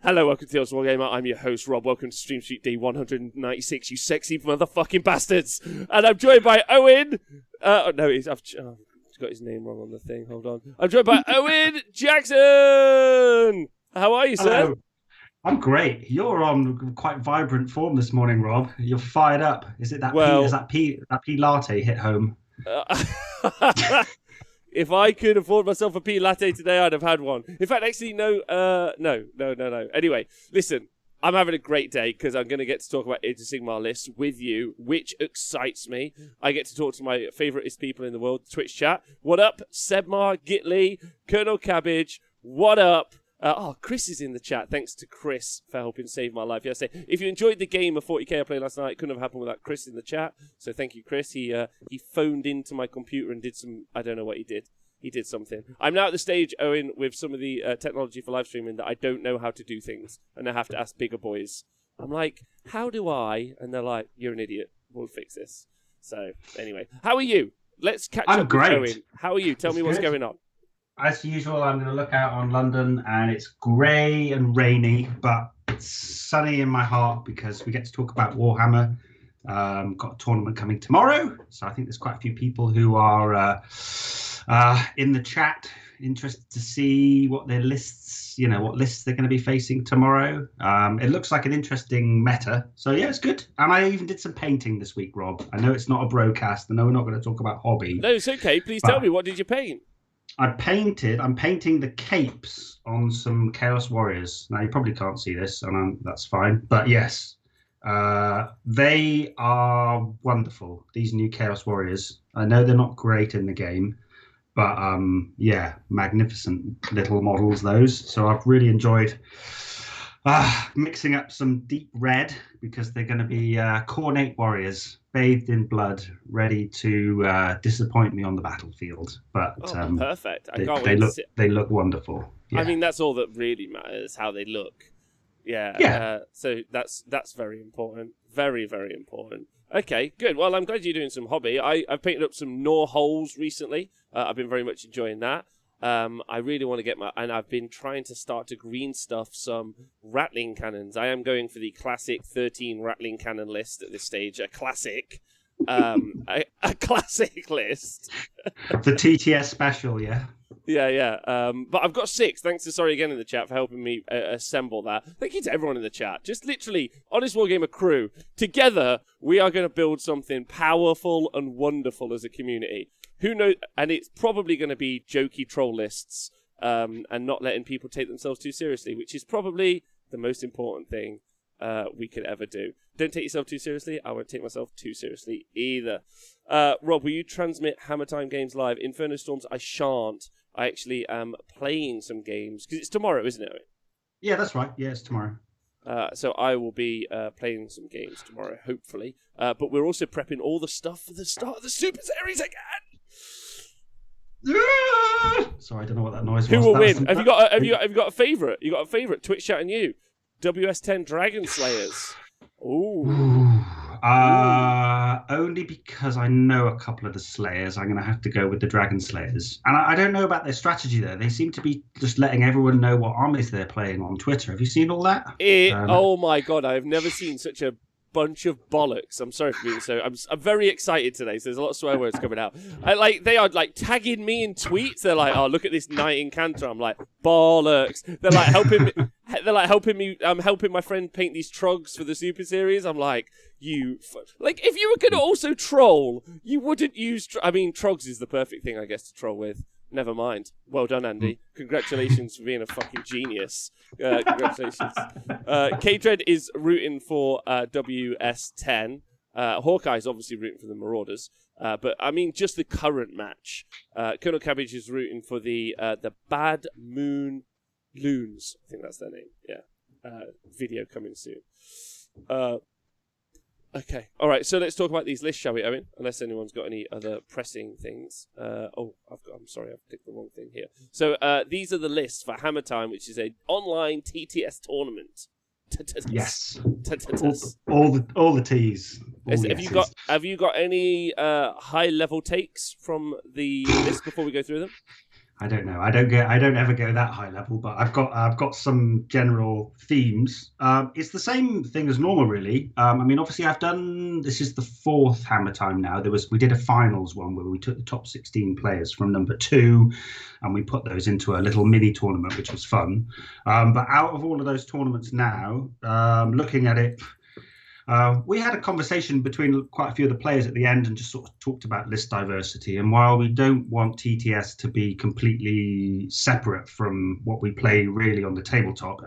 Hello, welcome to the Wargamer. I'm your host, Rob. Welcome to Stream Street Day 196, you sexy motherfucking bastards. And I'm joined by Owen. I've got his name wrong on the thing. Hold on. I'm joined by Owen Jackson. How are you, sir? Hello. I'm great. You're on quite vibrant form this morning, Rob. You're fired up. Is it that pea latte hit home? If I could afford myself a pea latte today, I'd have had one. In fact, actually, no. Anyway, listen, I'm having a great day because I'm going to get to talk about Age of Sigmar lists with you, which excites me. I get to talk to my favouriteest people in the world, Twitch chat. What up, Sebmar, Gitley, Colonel Cabbage? What up? Chris is in the chat. Thanks to Chris for helping save my life yesterday. If you enjoyed the game of 40k I played last night, it couldn't have happened without Chris in the chat. So thank you, Chris. He phoned into my computer and did some... I don't know what he did. He did something. I'm now at the stage, Owen, with some of the technology for live streaming that I don't know how to do things. And I have to ask bigger boys. I'm like, how do I? And they're like, you're an idiot. We'll fix this. So anyway, how are you? Let's catch up with Owen. How are you? Tell me what's going on. As usual, I'm going to look out on London, and it's grey and rainy, but it's sunny in my heart because we get to talk about Warhammer. Got a tournament coming tomorrow, so I think there's quite a few people who are in the chat, interested to see what their lists, what lists they're going to be facing tomorrow. It looks like an interesting meta, so yeah, it's good. And I even did some painting this week, Rob. I know it's not a broadcast. I know we're not going to talk about hobby. No, it's okay. Please tell me, what did you paint? I'm painting the capes on some Chaos Warriors. Now, you probably can't see this, and that's fine. But yes, they are wonderful, these new Chaos Warriors. I know they're not great in the game, but yeah, magnificent little models, those. So I've really enjoyed mixing up some deep red because they're going to be Cornate Warriors, bathed in blood, ready to disappoint me on the battlefield. But perfect! I can't wait to see. They look wonderful. Yeah. I mean, that's all that really matters, how they look. Yeah. So that's very important. Very, very important. Okay, good. Well, I'm glad you're doing some hobby. I've painted up some Nor holes recently. I've been very much enjoying that. I really want to get and I've been trying to start to green stuff some rattling cannons. I am going for the classic 13 rattling cannon list at this stage. A classic, a classic list. The TTS special, yeah. Yeah. But I've got 6. Thanks to Sorry Again in the chat for helping me assemble that. Thank you to everyone in the chat. Just literally, Honest Wargamer crew. Together, we are going to build something powerful and wonderful as a community. Who knows? And it's probably going to be jokey troll lists and not letting people take themselves too seriously, which is probably the most important thing we could ever do. Don't take yourself too seriously. I won't take myself too seriously either. Rob, will you transmit Hammertime games live? Inferno Storms, I shan't. I actually am playing some games because it's tomorrow, isn't it? Yeah, that's right. Yeah, it's tomorrow. So I will be playing some games tomorrow, hopefully. But we're also prepping all the stuff for the start of the Super Series again. Sorry, I don't know what that noise was. Who will win? Have you got a favourite? You got a favourite? Twitch chat and you. WS10 Dragon Slayers. Ooh. Only because I know a couple of the Slayers, I'm going to have to go with the Dragon Slayers. And I don't know about their strategy there. They seem to be just letting everyone know what armies they're playing on Twitter. Have you seen all that? Oh my god, I have never seen such a bunch of bollocks. I'm sorry for being so. I'm very excited today. So there's a lot of swear words coming out. They are like tagging me in tweets. They're like, "Oh, look at this knight incanter." I'm like, bollocks. They're like helping me. They're like helping me. I'm helping my friend paint these trogs for the Super Series. I'm like, if you were gonna also troll, you wouldn't use. I mean, trogs is the perfect thing, I guess, to troll with. Never mind. Well done, Andy. Congratulations for being a fucking genius. Congratulations. K-Dread is rooting for WS10. Hawkeye's obviously rooting for the Marauders. But, I mean, just the current match. Colonel Cabbage is rooting for the Bad Moon Loons. I think that's their name. Yeah. Video coming soon. Okay. All right. So let's talk about these lists, shall we, Owen? Unless anyone's got any other pressing things. I'm sorry. I've clicked the wrong thing here. So these are the lists for Hammertime, which is an online TTS tournament. Yes. All the T's. Have you got any high level takes from the list before we go through them? I don't know. I don't ever go that high level, but I've got some general themes. It's the same thing as normal, really. I mean, obviously, this is the fourth Hammer Time now. We did a finals one where we took the top 16 players from number 2, and we put those into a little mini tournament, which was fun. But out of all of those tournaments now, looking at it. We had a conversation between quite a few of the players at the end and just sort of talked about list diversity. And while we don't want TTS to be completely separate from what we play really on the tabletop,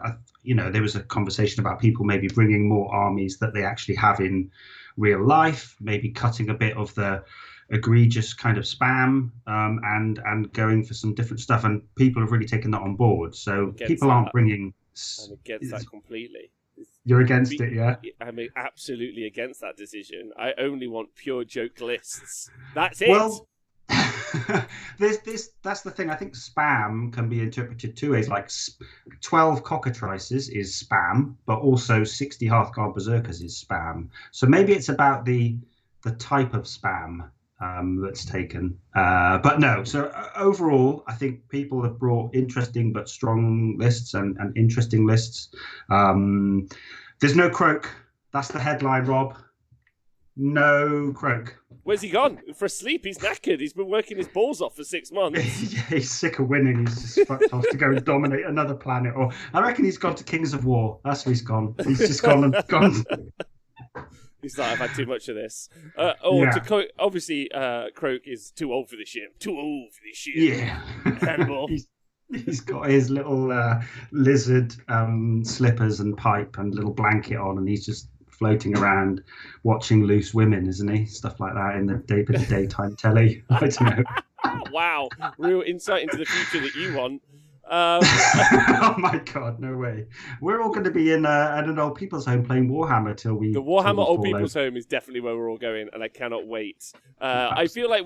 there was a conversation about people maybe bringing more armies that they actually have in real life, maybe cutting a bit of the egregious kind of spam and going for some different stuff. And people have really taken that on board. So people aren't bringing... I'm against that completely. You're against it, yeah? I'm absolutely against that decision. I only want pure joke lists. That's it. Well, that's the thing. I think spam can be interpreted two ways. Like 12 cockatrices is spam, but also 60 Hearthguard Berserkers is spam. So maybe it's about the type of spam that's taken. But no, so overall, I think people have brought interesting but strong lists and interesting lists. There's no Croak. That's the headline, Rob. No Croak. Where's he gone? For a sleep, he's knackered. He's been working his balls off for 6 months. Yeah, he's sick of winning. He's just fucked off to go and dominate another planet. Or I reckon he's gone to Kings of War. That's where he's gone. He's just gone. He's like, I've had too much of this. Obviously, Croak is too old for this ship. Too old for this ship. Yeah. Cannibal. He's got his little lizard slippers and pipe and little blanket on, and he's just floating around watching loose women, isn't he? Stuff like that in the daytime telly. I don't know. Wow. Real insight into the future that you want. Oh my God, no way. We're all going to be in an old people's home playing Warhammer till we... The Warhammer old people's home is definitely where we're all going, and I cannot wait. I feel like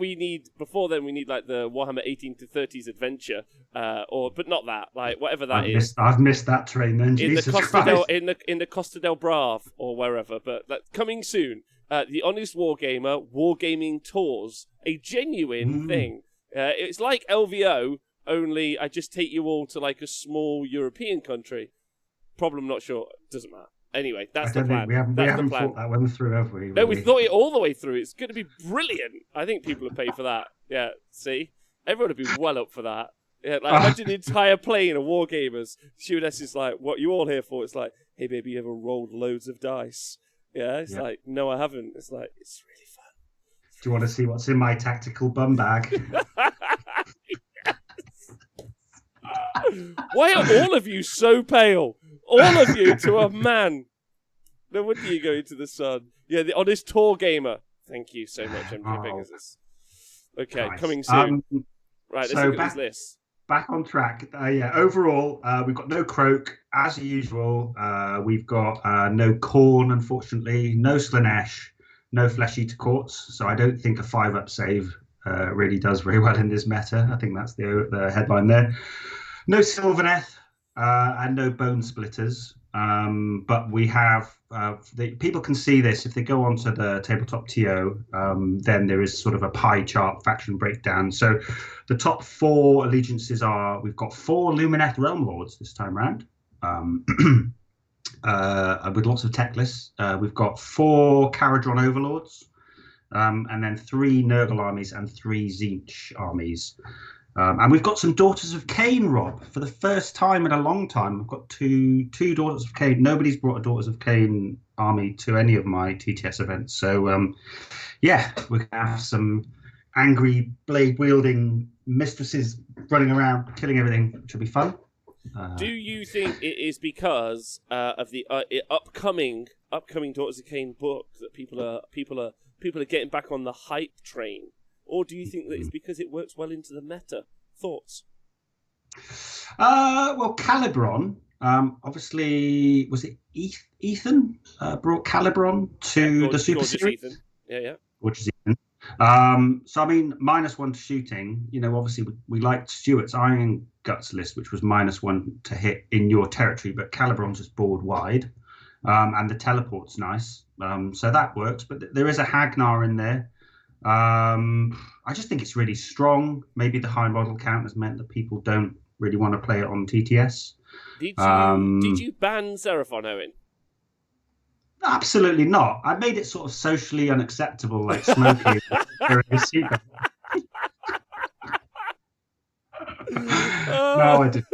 before then we need like the Warhammer 18 to 30s adventure, but not that, like whatever that is. I've missed that train then, Jesus Christ. In the Costa del Brave or wherever, but coming soon. The Honest Wargamer, Wargaming Tours, a genuine thing. It's like LVO, only I just take you all to like a small European country. Problem not sure. Doesn't matter. Anyway, that's the plan. We haven't thought that one through, have we? No, we thought it all the way through. It's going to be brilliant. I think people would pay for that. Yeah, see? Everyone would be well up for that. Yeah, like imagine the entire plane of Wargamers. Stewardess is like, what you all here for? It's like, hey baby, you ever rolled loads of dice? Yeah, it's like, no, I haven't. It's like, it's really fun. Do you want to see what's in my tactical bum bag? Why are all of you so pale? All of you to a man. No wonder you go into the sun. Yeah, the Honest Tour Gamer. Thank you so much, MJ Pegasus. Okay, nice. Coming soon. Right, let's look at this list. Back on track. Overall, we've got no Croak, as usual. We've got no Khorne, unfortunately. No Slanesh. No Flesh Eater Courts. So I don't think a 5-up save really does very well in this meta. I think that's the headline there. No Sylvaneth and no Bone Splitters, but we have people can see this if they go onto the Tabletop TO. Then there is sort of a pie chart faction breakdown. So the top 4 allegiances we've got 4 Lumineth Realm Lords this time round, with lots of tech lists. We've got 4 Caradron Overlords, and then 3 Nurgle armies and 3 Tzeentch armies. And we've got some Daughters of Cain, Rob, for the first time in a long time. We've got two Daughters of Cain. Nobody's brought a Daughters of Cain army to any of my TTS events. So, we're going to have some angry blade-wielding mistresses running around, killing everything, which will be fun. Do you think it is because of the upcoming Daughters of Cain book that people are getting back on the hype train? Or do you think that it's because it works well into the meta? Thoughts? Well, Calibron, obviously, was it Ethan brought Calibron to the Super Series? Ethan. Yeah. Gorgeous Ethan. So, I mean, -1 to shooting. Obviously, we liked Stuart's Iron Guts list, which was -1 to hit in your territory, but Calibron's just board wide. And the teleport's nice. So that works. But there is a Hagnar in there. I just think it's really strong. Maybe the high model count has meant that people don't really want to play it on TTS. Did you ban Seraphon, Owen? Absolutely not. I made it sort of socially unacceptable, like smoking during a seatbelt. No, I didn't.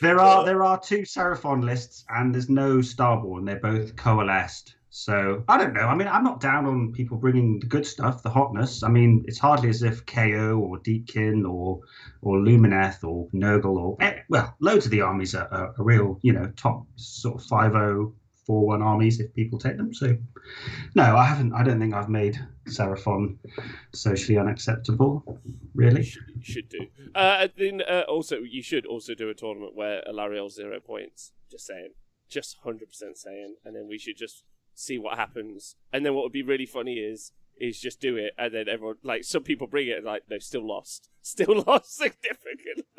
There are two Seraphon lists, and there's no Starborn. They're both coalesced. So I don't know. I mean, I'm not down on people bringing the good stuff, the hotness. I mean, it's hardly as if KO or Deepkin or Lumineth or Nurgle well, loads of the armies are real, top sort of 5-0-4-1 armies if people take them. So no, I haven't. I don't think I've made Seraphon socially unacceptable. Really, you should do. Then also, you should also do a tournament where Alariel's 0 points. Just saying, just 100% saying, and then we should just see what happens. And then what would be really funny is just do it, and then everyone, like, some people bring it and like, no, still lost significantly.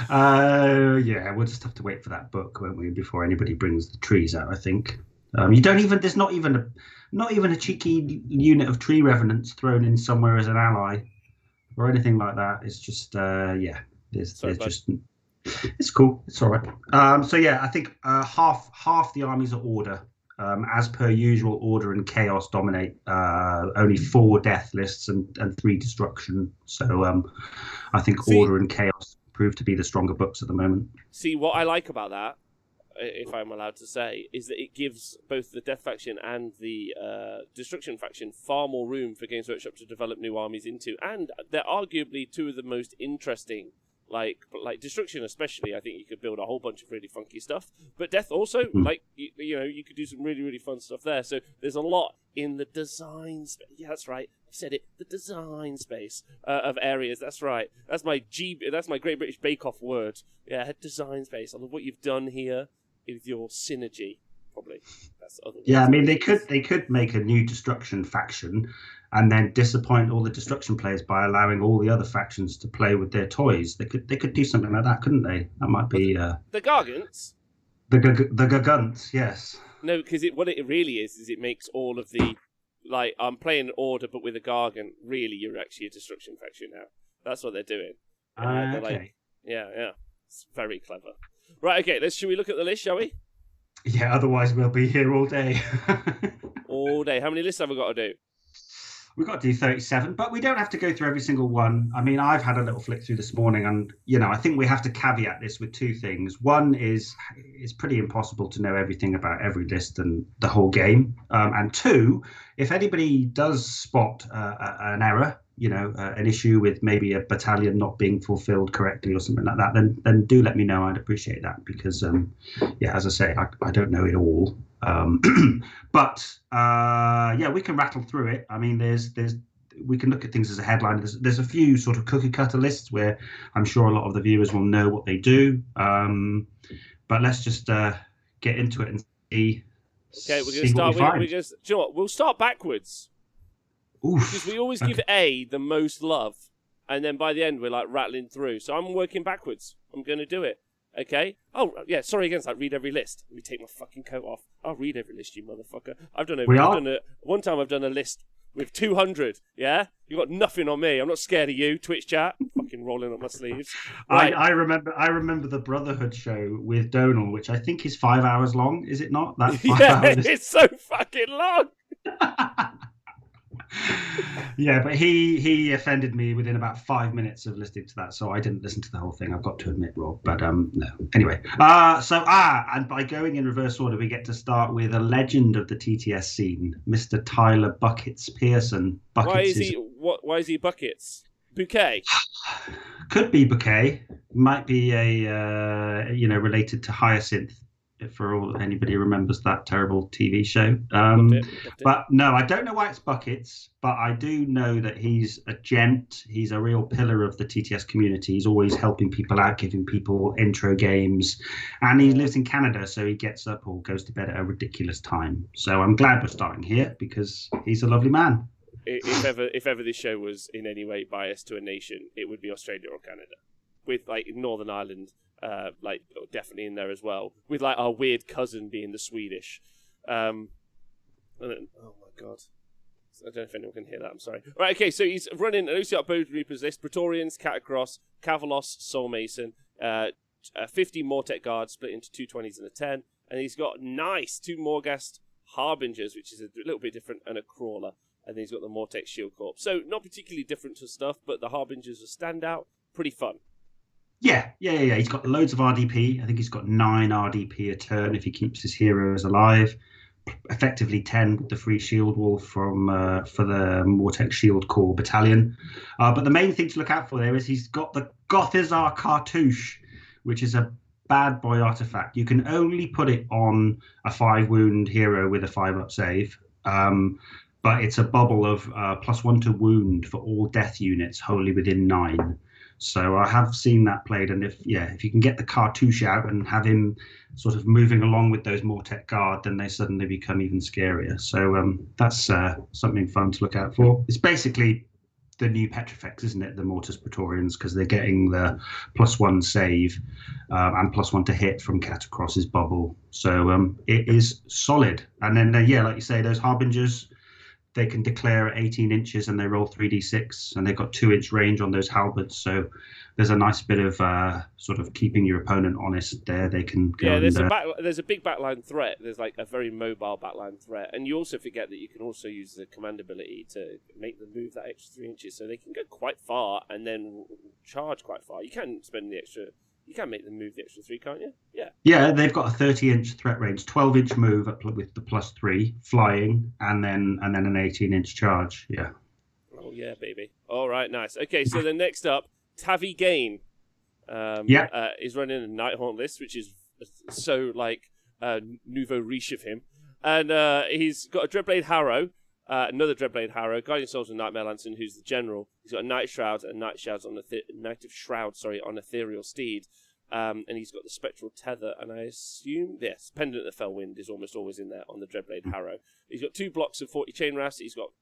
Yeah, we'll just have to wait for that book, won't we, before anybody brings the trees out. I think you don't even. There's not even a cheeky unit of tree revenants thrown in somewhere as an ally, or anything like that. It's just There's just. It's cool. It's all right. So yeah, I think half the armies are order. As per usual, order and chaos dominate. Only 4 death lists and 3 destruction. So I think order and chaos prove to be the stronger books at the moment. See, what I like about that, if I'm allowed to say, is that it gives both the death faction and the destruction faction far more room for Games Workshop to develop new armies into, and they're arguably 2 of the most interesting. Like destruction, especially, I think you could build a whole bunch of really funky stuff. But death also, like you could do some really, really fun stuff there. So there's a lot in the design space. Yeah, that's right. I've said it. The design space of areas. That's right. That's my Great British Bake Off word. Yeah, design space. I love what you've done here with your synergy. Probably that's the other. Yeah, I mean they could make a new destruction faction. And then disappoint all the destruction players by allowing all the other factions to play with their toys. They could do something like that, couldn't they? That might be the Gargants. The Gargants, yes. No, because what it really is it makes all of the I'm playing order, but with a Gargant. Really, you're actually a destruction faction now. That's what they're doing. Okay. Yeah, it's very clever. Right, okay. Should we look at the list, shall we? Yeah. Otherwise, we'll be here all day. All day. How many lists have we got to do? We've got to do 37, but we don't have to go through every single one. I mean, I've had a little flick through this morning, and, I think we have to caveat this with 2 things. One is it's pretty impossible to know everything about every list and the whole game. And 2, if anybody does spot an error, an issue with maybe a battalion not being fulfilled correctly or something like that, then do let me know. I'd appreciate that because, as I say, I don't know it all. But we can rattle through it. I mean, we can look at things as a headline. There's a few sort of cookie cutter lists where I'm sure a lot of the viewers will know what they do. But let's just get into it and see. Okay, we're going to start with. Do you know what? We'll start backwards. Oof. Because we always give A the most love, and then by the end we're like rattling through. So I'm working backwards. I'm going to do it. Okay. Oh yeah. Sorry again. Read every list. Let me take my fucking coat off. I'll read every list, you motherfucker. One time I've done a list with 200. Yeah. You got nothing on me. I'm not scared of you. Twitch chat. Fucking rolling up my sleeves. Right. I remember the Brotherhood show with Donal, which I think is 5 hours long. Is it not? That 5 hours. It's so fucking long. Yeah, but he offended me within about 5 minutes of listening to that, so I didn't listen to the whole thing. I've got to admit, Rob. But no. Anyway, and by going in reverse order, we get to start with a legend of the TTS scene, Mr. Tyler Buckets Pearson. Why is he Buckets? Bouquet. Could be Bouquet. Might be a related to Hyacinth. For all anybody remembers that terrible TV show. But no, I don't know why it's Buckets, but I do know that he's a gent. He's a real pillar of the TTS community. He's always helping people out, giving people intro games, and he lives in Canada, so he gets up or goes to bed at a ridiculous time. So I'm glad we're starting here because he's a lovely man. If ever this show was in any way biased to a nation, it would be Australia or Canada, with Northern Ireland. Definitely in there as well, with our weird cousin being the Swedish. Oh my god, I don't know if anyone can hear that. I'm sorry. Right, okay, so he's running an OCR Bode Reapers list: Praetorians, Catacross, Cavalos, Soul Mason, 50 Mortek Guards split into 2 20s and a 10, and he's got two Morghast Harbingers, which is a little bit different, and a Crawler, and then he's got the Mortek Shield Corps. So not particularly different to stuff, but the Harbingers are standout. Pretty fun. Yeah. He's got loads of RDP. I think he's got 9 RDP a turn if he keeps his heroes alive. Effectively 10 with the free shield wall from for the Mortek Shield Corps battalion. But the main thing to look out for there is he's got the Gothizar Cartouche, which is a bad boy artifact. You can only put it on a 5 wound hero with a 5-up save. But it's a bubble of +1 to wound for all death units wholly within 9. So I have seen that played, and if you can get the Cartouche out and have him sort of moving along with those Mortek Guard, then they suddenly become even scarier. So that's something fun to look out for. It's basically the new Petrifex, isn't it? The Mortis Praetorians, because they're getting the +1 save and +1 to hit from Catacross's bubble. So it is solid. And then, like you say, those Harbingers, they can declare at 18 inches and they roll 3d6, and they've got 2-inch range on those halberds. So there's a nice bit of sort of keeping your opponent honest there. They can go. Yeah, there's a big backline threat. There's like a very mobile backline threat, and you also forget that you can also use the command ability to make them move that extra 3 inches, so they can go quite far and then charge quite far. You can spend the extra. You can make them move the extra 3, can't you? Yeah. Yeah, they've got a 30-inch threat range, 12-inch move with the +3 flying, and then an 18-inch charge. Yeah. Oh yeah, baby. All right, nice. Okay, so then next up, Tavi Gain. Is running a Nighthaunt list, which is so like nouveau riche of him, and he's got a Dreadblade Harrow. Another Dreadblade Harrow, Guardian Souls and Nightmare Lantern, who's the general. He's got a Night Shroud and Night of Shroud, on Ethereal Steed, and he's got the Spectral Tether, and I assume Pendant of Fellwind is almost always in there on the Dreadblade Harrow. He's got 2 blocks of 40 Chain Rafts. He's got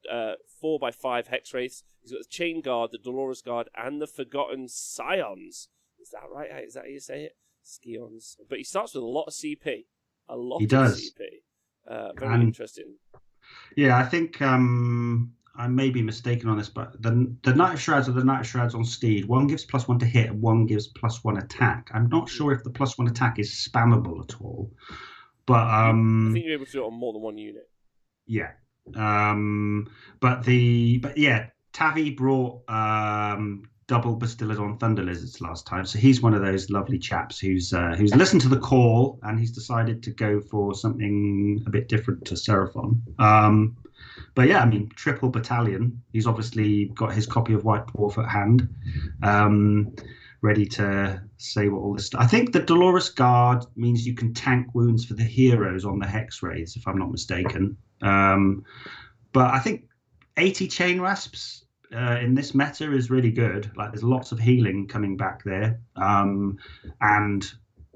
4x5 Hex Wraiths. He's got the Chain Guard, the Dolorous Guard, and the Forgotten Scions. Is that right? Is that how you say it? Scions. But he starts with a lot of CP. He does. CP. Very interesting. Yeah, I think I may be mistaken on this, but the Night of Shrouds are the Night of Shrouds on Steed. One gives +1 to hit, and one gives +1 attack. I'm not sure if the +1 attack is spammable at all, but I think you're able to do it on more than one unit. Yeah, Tavi brought double Bastillodon Thunder Lizards last time, so he's one of those lovely chaps who's listened to the call and he's decided to go for something a bit different to Seraphon. But yeah, I mean, triple battalion. He's obviously got his copy of White Dwarf at hand, ready to say what all this stuff. I think the Dolorous Guard means you can tank wounds for the heroes on the Hex Wraiths, if I'm not mistaken. But I think 80 Chain Rasps in this meta is really good. Like, there's lots of healing coming back there, and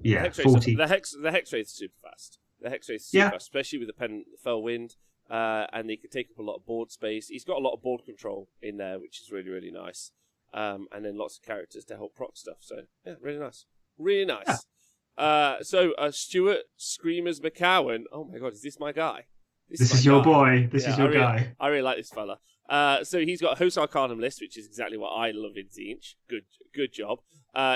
yeah, 40. The Hex Wraiths are super fast. The Hex Wraiths are super fast, especially with the Pendant of Fellwind. And they can take up a lot of board space. He's got a lot of board control in there, which is really, really nice. And then lots of characters to help proc stuff. So, yeah, really nice. Really nice. Yeah. Stuart Screamers McCowan. Oh my god, is this my guy? This is your boy. This is your guy. I really like this fella. So he's got a Host Arcanum list, which is exactly what I love in Tzeentch. Good job.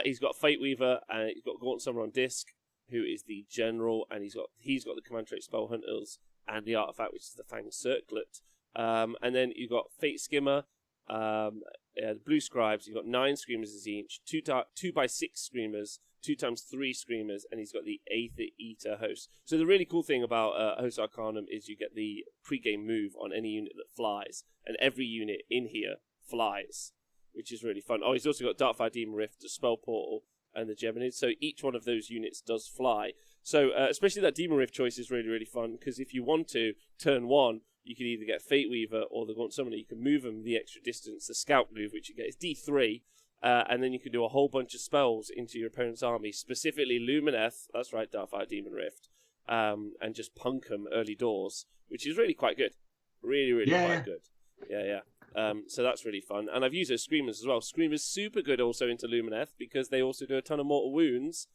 He's got Fate Weaver, and he's got Gaunt Summer on disc, who is the general, and he's got the Command Trait Spell Hunters, and the artifact, which is the Fang Circlet. And then you've got Fate Skimmer, the Blue Scribes. You've got 9 Screamers as each, 2x6 Screamers, 2x3 Screamers, and he's got the Aether Eater Host. So the really cool thing about Host Arcanum is you get the pre-game move on any unit that flies, and every unit in here flies, which is really fun. Oh, he's also got Darkfire Demon Rift, the Spell Portal, and the Geminids. So each one of those units does fly. So especially that Demon Rift choice is really, really fun, because if you want to, turn 1, you can either get Fate Weaver or the Gaunt Summoner. You can move them the extra distance. The Scout move, which you get, is D3, and then you can do a whole bunch of spells into your opponent's army, specifically Lumineth, that's right, Darkfire Demon Rift, and just punk them early doors, which is really quite good. Really, really quite good. Yeah. So that's really fun. And I've used those Screamers as well. Screamers super good also into Lumineth, because they also do a ton of mortal wounds.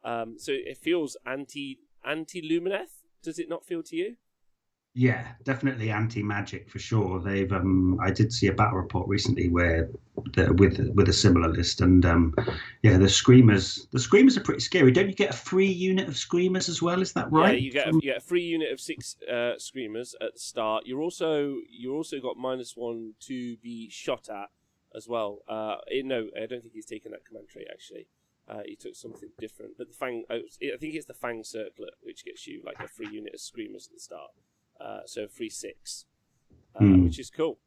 So it feels anti-Lumineth. Does it not feel to you? Yeah, definitely anti-magic for sure. They've I did see a battle report recently where with a similar list, and yeah, the screamers are pretty scary. Don't you get a free unit of screamers as well? Is that Yeah, right? you get a free unit of 6 screamers at the start. You also got -1 to be shot at as well. No, I don't think he's taken that command trait actually. He took something different, but the fang. I think it's the fang circlet which gets you like a free unit of screamers at the start. So free 6, Hmm. which is cool.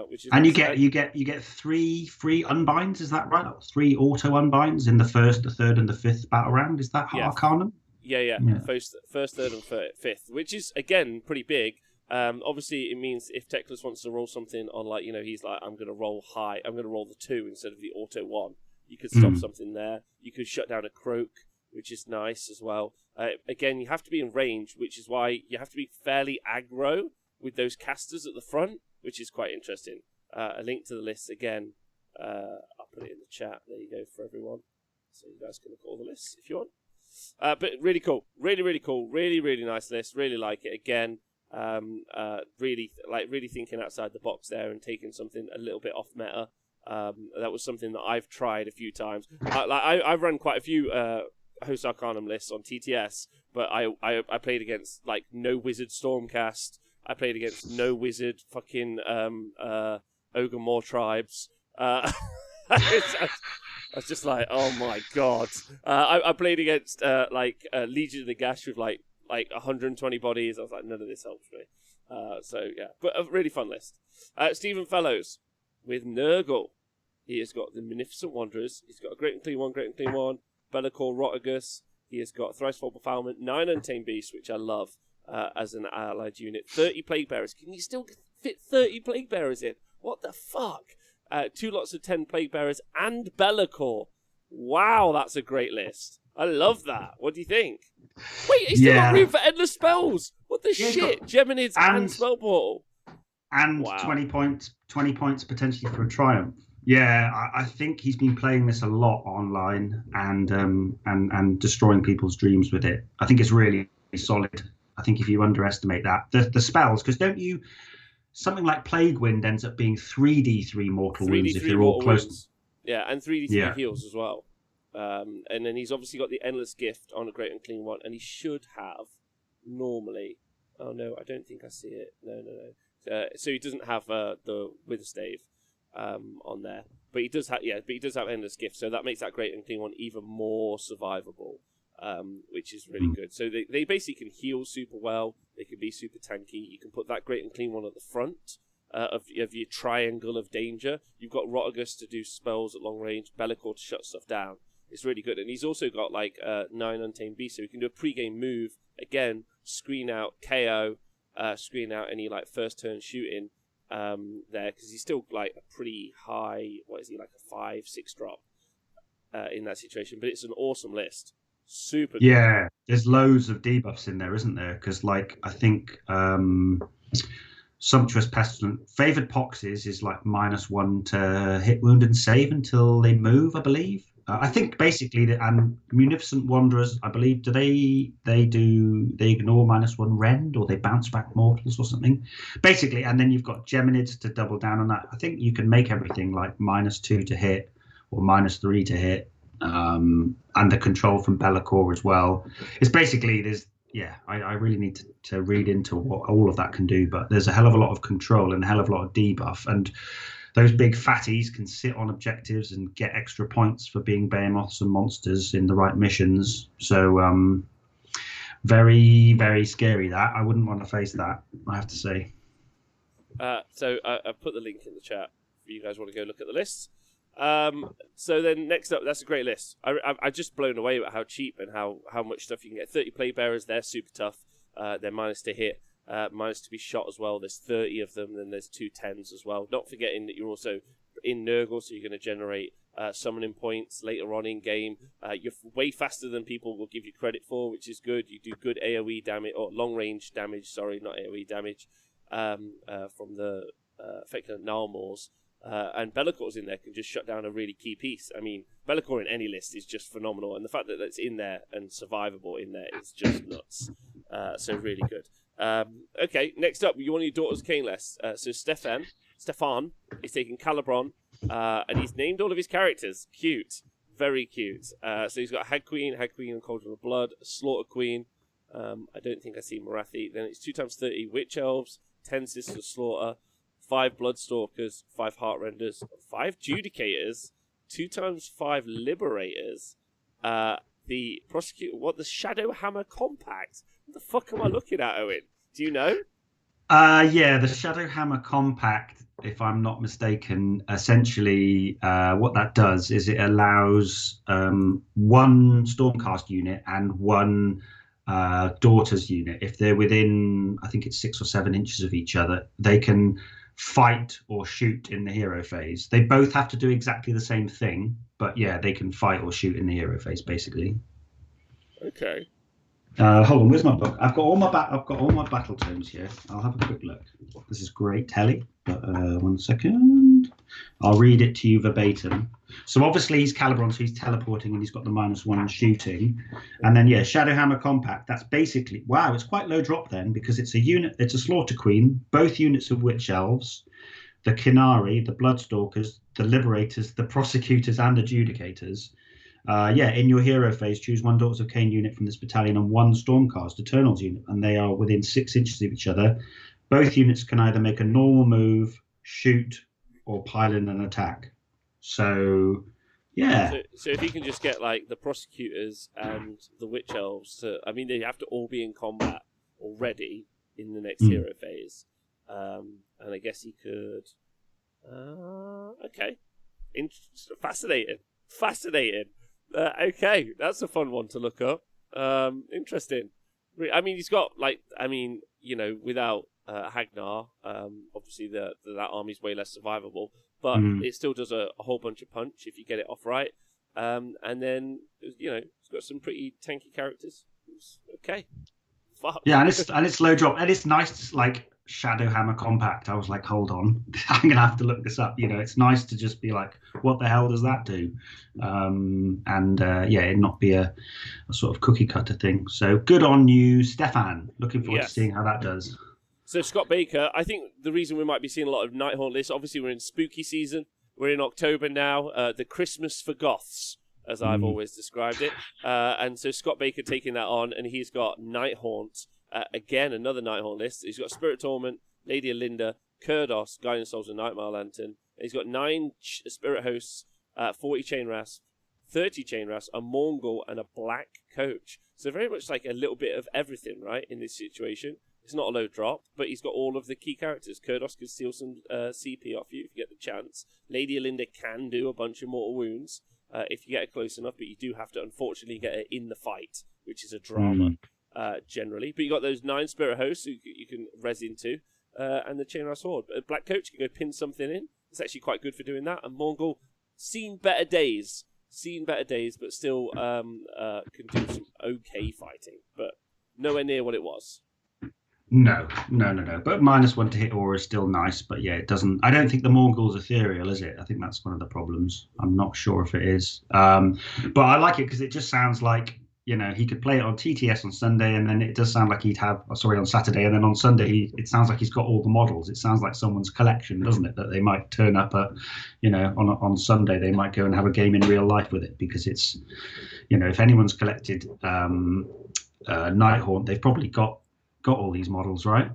Which is And you nice. get three free unbinds. Is that right? Or three auto unbinds in the first, the third, and the fifth battle round. Is that Yeah, Arcanum? yeah. Yeah. First, third, and fifth, which is again pretty big. Obviously, it means if Teclis wants to roll something on, like, he's like, I'm going to roll high. I'm going to roll the 2 instead of the auto 1. You could stop something there. You could shut down a croak, which is nice as well. Again, you have to be in range, which is why you have to be fairly aggro with those casters at the front, which is quite interesting. A link to the list again. I'll put it in the chat. There you go for everyone. So you guys can look at all the lists if you want. But really cool, really cool, really nice list. Really like it again. Really thinking outside the box there and taking something a little bit off meta. That was something that I've tried a few times. I've run quite a few Host Arcanum lists on TTS, but I played against like no Wizard Stormcast. I played against no Wizard fucking Ogre tribes. I was just like, oh my god. I played against Legion of the Gash with like 120 bodies. I was like, none of this helps me. So yeah, but a really fun list. Stephen Fellows with Nurgle. He has got the Munificent Wanderers. He's got a Great and Clean One, Be'lakor Rotigus. He has got Thricefold Befoulment, 9 Untamed Beasts, which I love as an allied unit. 30 Plague Bearers. Can you still fit 30 Plague Bearers in? What the fuck? 2 lots of 10 Plague Bearers and Be'lakor. Wow, that's a great list. I love that. What do you think? Wait, he's still got room for endless spells. What the shit? Geminids and Spell Portal. And Wow. 20 points potentially for a triumph. Yeah, I think he's been playing this a lot online and destroying people's dreams with it. I think it's really solid. I think if you underestimate that, the spells, because don't you, something like Plague Wind ends up being 3d3 mortal wounds if they're all close. Wounds. Yeah, and 3d3 heals as well. And then he's obviously got the Endless Gift on a Great and Clean One, and he should have normally. Oh no, I don't think I see it. No. So he doesn't have the Witherstave on there, but he does have Endless Gift, so that makes that Great and Clean One even more survivable, which is really good. So they basically can heal super well. They can be super tanky. You can put that Great and Clean One at the front of your triangle of danger. You've got Rotigus to do spells at long range, Be'lakor to shut stuff down. It's really good, and he's also got like 9 Untamed Beasts, so he can do a pre-game move again, screen out KO. Screen out any like first turn shooting there, because he's still like a pretty high, what is he, like a 5-6 drop in that situation. But it's an awesome list, super good. Yeah, there's loads of debuffs in there, isn't there? Because like I think Sumptuous Pestilent, Favored Poxes is like -1 to hit, wound, and save until they move, I believe. I think basically and Munificent Wanderers, I believe, they ignore -1 rend, or they bounce back mortals or something. Basically, and then you've got Geminids to double down on that. I think you can make everything like -2 to hit or -3 to hit, and the control from Be'lakor as well. It's basically I really need to read into what all of that can do, but there's a hell of a lot of control and a hell of a lot of debuff, and those big fatties can sit on objectives and get extra points for being behemoths and monsters in the right missions. So very, very scary. That I wouldn't want to face that, I have to say. So I've put the link in the chat if you guys want to go look at the lists. So then next up, that's a great list. I'm just blown away about how cheap and how much stuff you can get. 30 Plague Bearers, they're super tough. They're minus to hit. Minus to be shot as well. There's 30 of them, then there's 2 10s as well. Not forgetting that you're also in Nurgle, so you're going to generate summoning points later on in game. You're way faster than people will give you credit for, which is good. You do good AoE damage, or long range damage, sorry, not AoE damage, from the effective Gnarlmaws. And Be'lakor's in there can just shut down a really key piece. I mean, Be'lakor in any list is just phenomenal, and the fact that it's in there and survivable in there is just nuts. So really good. Okay, next up, you want your daughter's cane list. So Stefan is taking Calibron, and he's named all of his characters. Cute. Very cute. So he's got Hag Queen and Cauldron of Blood, Slaughter Queen. I don't think I see Morathi. Then it's 2 times 30 Witch Elves, 10 Sisters Slaughter, 5 Bloodstalkers, 5 Heartrenders, 5 Judicators, 2 times 5 Liberators, the Prosecutor, the Shadow Hammer Compact. What the fuck am I looking at, Owen? Do you know? Yeah, the Shadow Hammer Compact, if I'm not mistaken, essentially what that does is it allows 1 Stormcast unit and 1 Daughters unit. If they're within, I think it's 6 or 7 inches of each other, they can fight or shoot in the hero phase. They both have to do exactly the same thing, but yeah, they can fight or shoot in the hero phase, basically. Okay. Hold on, where's my book? I've got all my battle tomes here. I'll have a quick look. This is great telly, but 1 second. I'll read it to you verbatim. So obviously he's Calibron, so he's teleporting and he's got the -1 shooting. And then yeah, Shadowhammer Compact. That's basically it's quite low drop then, because it's a unit. It's a Slaughter Queen, both units of Witch Elves, the Kinari, the Bloodstalkers, the Liberators, the Prosecutors, and Adjudicators. In your hero phase, choose 1 Daughters of Cain unit from this battalion and 1 Stormcast Eternals unit, and they are within 6 inches of each other. Both units can either make a normal move, shoot, or pile in an attack. So, yeah. So if you can just get like the Prosecutors and the Witch Elves they have to all be in combat already in the next hero phase, and I guess he could. Okay, fascinating. Okay, that's a fun one to look up. Interesting. I mean, he's got without Hagnar, obviously that army's way less survivable, but it still does a whole bunch of punch if you get it off right. And then it's got some pretty tanky characters. Okay. Fuck. Yeah, and it's low drop, and it's nice, like Shadowhammer Compact. I was like, hold on, I'm gonna have to look this up. It's nice to just be like, what the hell does that do? It not be a sort of cookie cutter thing. So good on you, Stefan. Looking forward to seeing how that does. So Scott Baker, I think the reason we might be seeing a lot of Nighthaunt lists, obviously we're in spooky season. We're in October now, the Christmas for Goths, as I've always described it. And so Scott Baker taking that on, and he's got Nighthaunt. Again, another Nighthaunt list. He's got Spirit Torment, Lady Alinda, Kurdos, Guiding Souls, and Nightmare Lantern. He's got 9 Spirit Hosts, 40 Chain Rasp, 30 Chain Rasp, a Mongol, and a Black Coach. So very much like a little bit of everything, right, in this situation. It's not a low drop, but he's got all of the key characters. Kurdos can steal some CP off you if you get the chance. Lady Alinda can do a bunch of mortal wounds if you get it close enough, but you do have to, unfortunately, get it in the fight, which is a drama. Generally, but you got those 9 Spirit Hosts who you can res into, and the Chainmail Sword. Black Coach can go pin something in. It's actually quite good for doing that. And Mongol, seen better days, but still can do some okay fighting, but nowhere near what it was. No. But -1 to hit aura is still nice, but yeah, it doesn't. I don't think the Mongol's ethereal, is it? I think that's one of the problems. I'm not sure if it is, but I like it because it just sounds like. He could play it on TTS on Sunday, and then it does sound like on Saturday, and then on Sunday it sounds like he's got all the models. It sounds like someone's collection, doesn't it? That they might turn up at, on Sunday they might go and have a game in real life with it, because it's, if anyone's collected Nighthaunt, they've probably got all these models, right?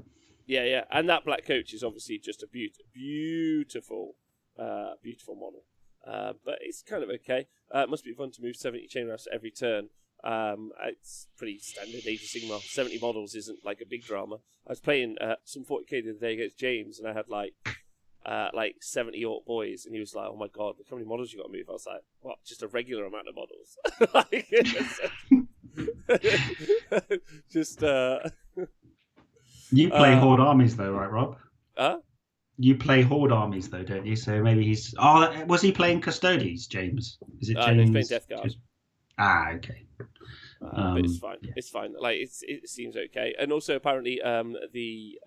Yeah, and that Black Coach is obviously just a beautiful model, but it's kind of okay. It must be fun to move 70 chain rafts every turn. It's pretty standard Age of Sigmar. 70 models isn't like a big drama. I was playing some 40k the other day against James, and I had like 70 Orc boys, and he was like, "Oh my god, look how many models you got to move." I was like, "What? Just a regular amount of models?" You play Horde armies though, right, Rob? Huh? You play Horde armies though, don't you? So maybe he's. Oh, was he playing Custodes, James? Is it James? He's playing Death Guard. Okay. But it's fine. Yeah. It's fine. Like it seems okay. And also apparently, the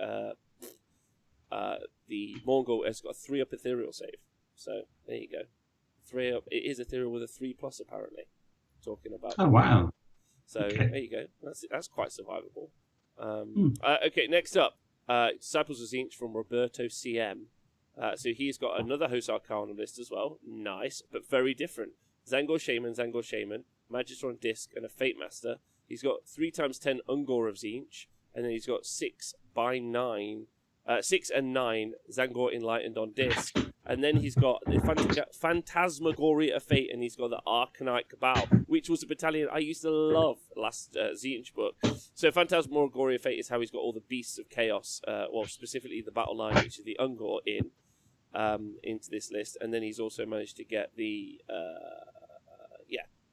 Mongol has got a 3-up ethereal save. So there you go. 3-up. It is ethereal with a 3+ apparently. Talking about. Oh wow. So there you go. That's quite survivable. Okay, next up, Disciples of Zinch from Roberto CM. So he's got another Host Arcanum list as well. Nice, but very different. Zangor Shaman, Magister on Disc, and a Fate Master. He's got 3x10 Ungor of Zinch, and then he's got 6 and 9 Zangor Enlightened on Disc. And then he's got the Phantasmagoria of Fate, and he's got the Arcanite Cabal, which was a battalion I used to love last Zinch book. So Phantasmagoria of Fate is how he's got all the Beasts of Chaos, well, specifically the Battle Line, which is the Ungor, into this list. And then he's also managed to get the...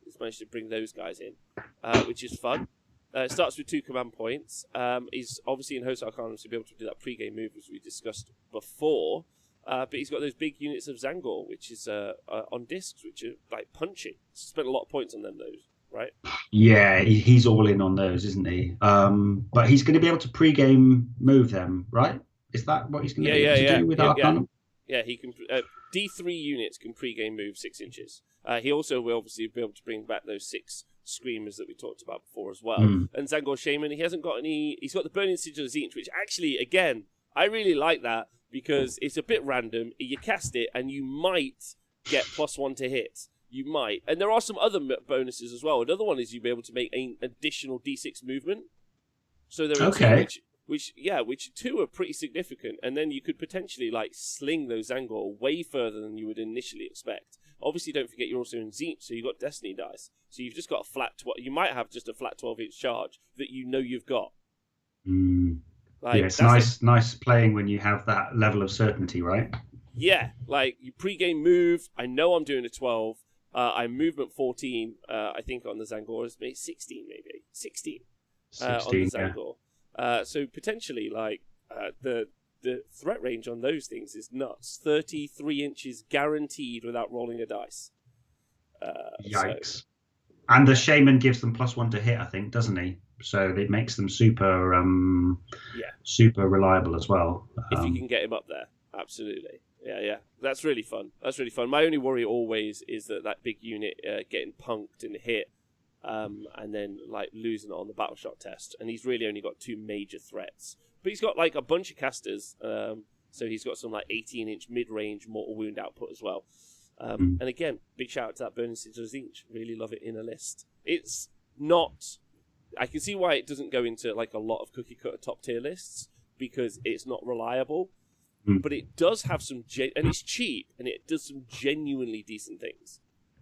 he's managed to bring those guys in, which is fun. It starts with 2 command points. He's obviously in Host Arcanum to be able to do that pre-game move, as we discussed before. But he's got those big units of Zangor, which is on discs, which are like punching. Spent a lot of points on them, those, right? Yeah, he's all in on those, isn't he? But he's going to be able to pre-game move them, right? Is that what he's going to be able to do with Arcanum? Yeah, he can. D3 units can pre-game move 6 inches. He also will obviously be able to bring back those 6 Screamers that we talked about before as well. And Zangor Shaman, he hasn't got any... He's got the Burning Sigil of Zinch, which actually, again, I really like that because it's a bit random. You cast it and you might get +1 to hit. You might. And there are some other bonuses as well. Another one is you'll be able to make an additional D6 movement. So there are two which 2 are pretty significant, and then you could potentially like sling those Zangor way further than you would initially expect. Obviously, don't forget you're also in Zinch, so you've got Destiny dice. So you've just got a flat 12. You might have just a flat 12-inch charge that you know you've got. Like, yeah, it's nice playing when you have that level of certainty, right? Yeah, like you pre-game move. I know I'm doing a 12. I'm movement 14. I think on the Zangor is maybe 16, maybe 16. 16 on the Zangor. So potentially, like the threat range on those things is nuts. 33 inches guaranteed without rolling a dice. Yikes! So. And the Shaman gives them +1 to hit, I think, doesn't he? So it makes them super reliable as well. If you can get him up there, absolutely. Yeah. That's really fun. My only worry always is that big unit getting punked and hit, and then like losing it on the battle shot test. And he's really only got 2 major threats. But he's got like a bunch of casters, so he's got some like 18-inch mid-range mortal wound output as well. And again, big shout out to that Burning Sigil of Zinch. Really love it in a list. It's not... I can see why it doesn't go into like a lot of cookie-cutter top-tier lists, because it's not reliable. But it does have some... and it's cheap, and it does some genuinely decent things.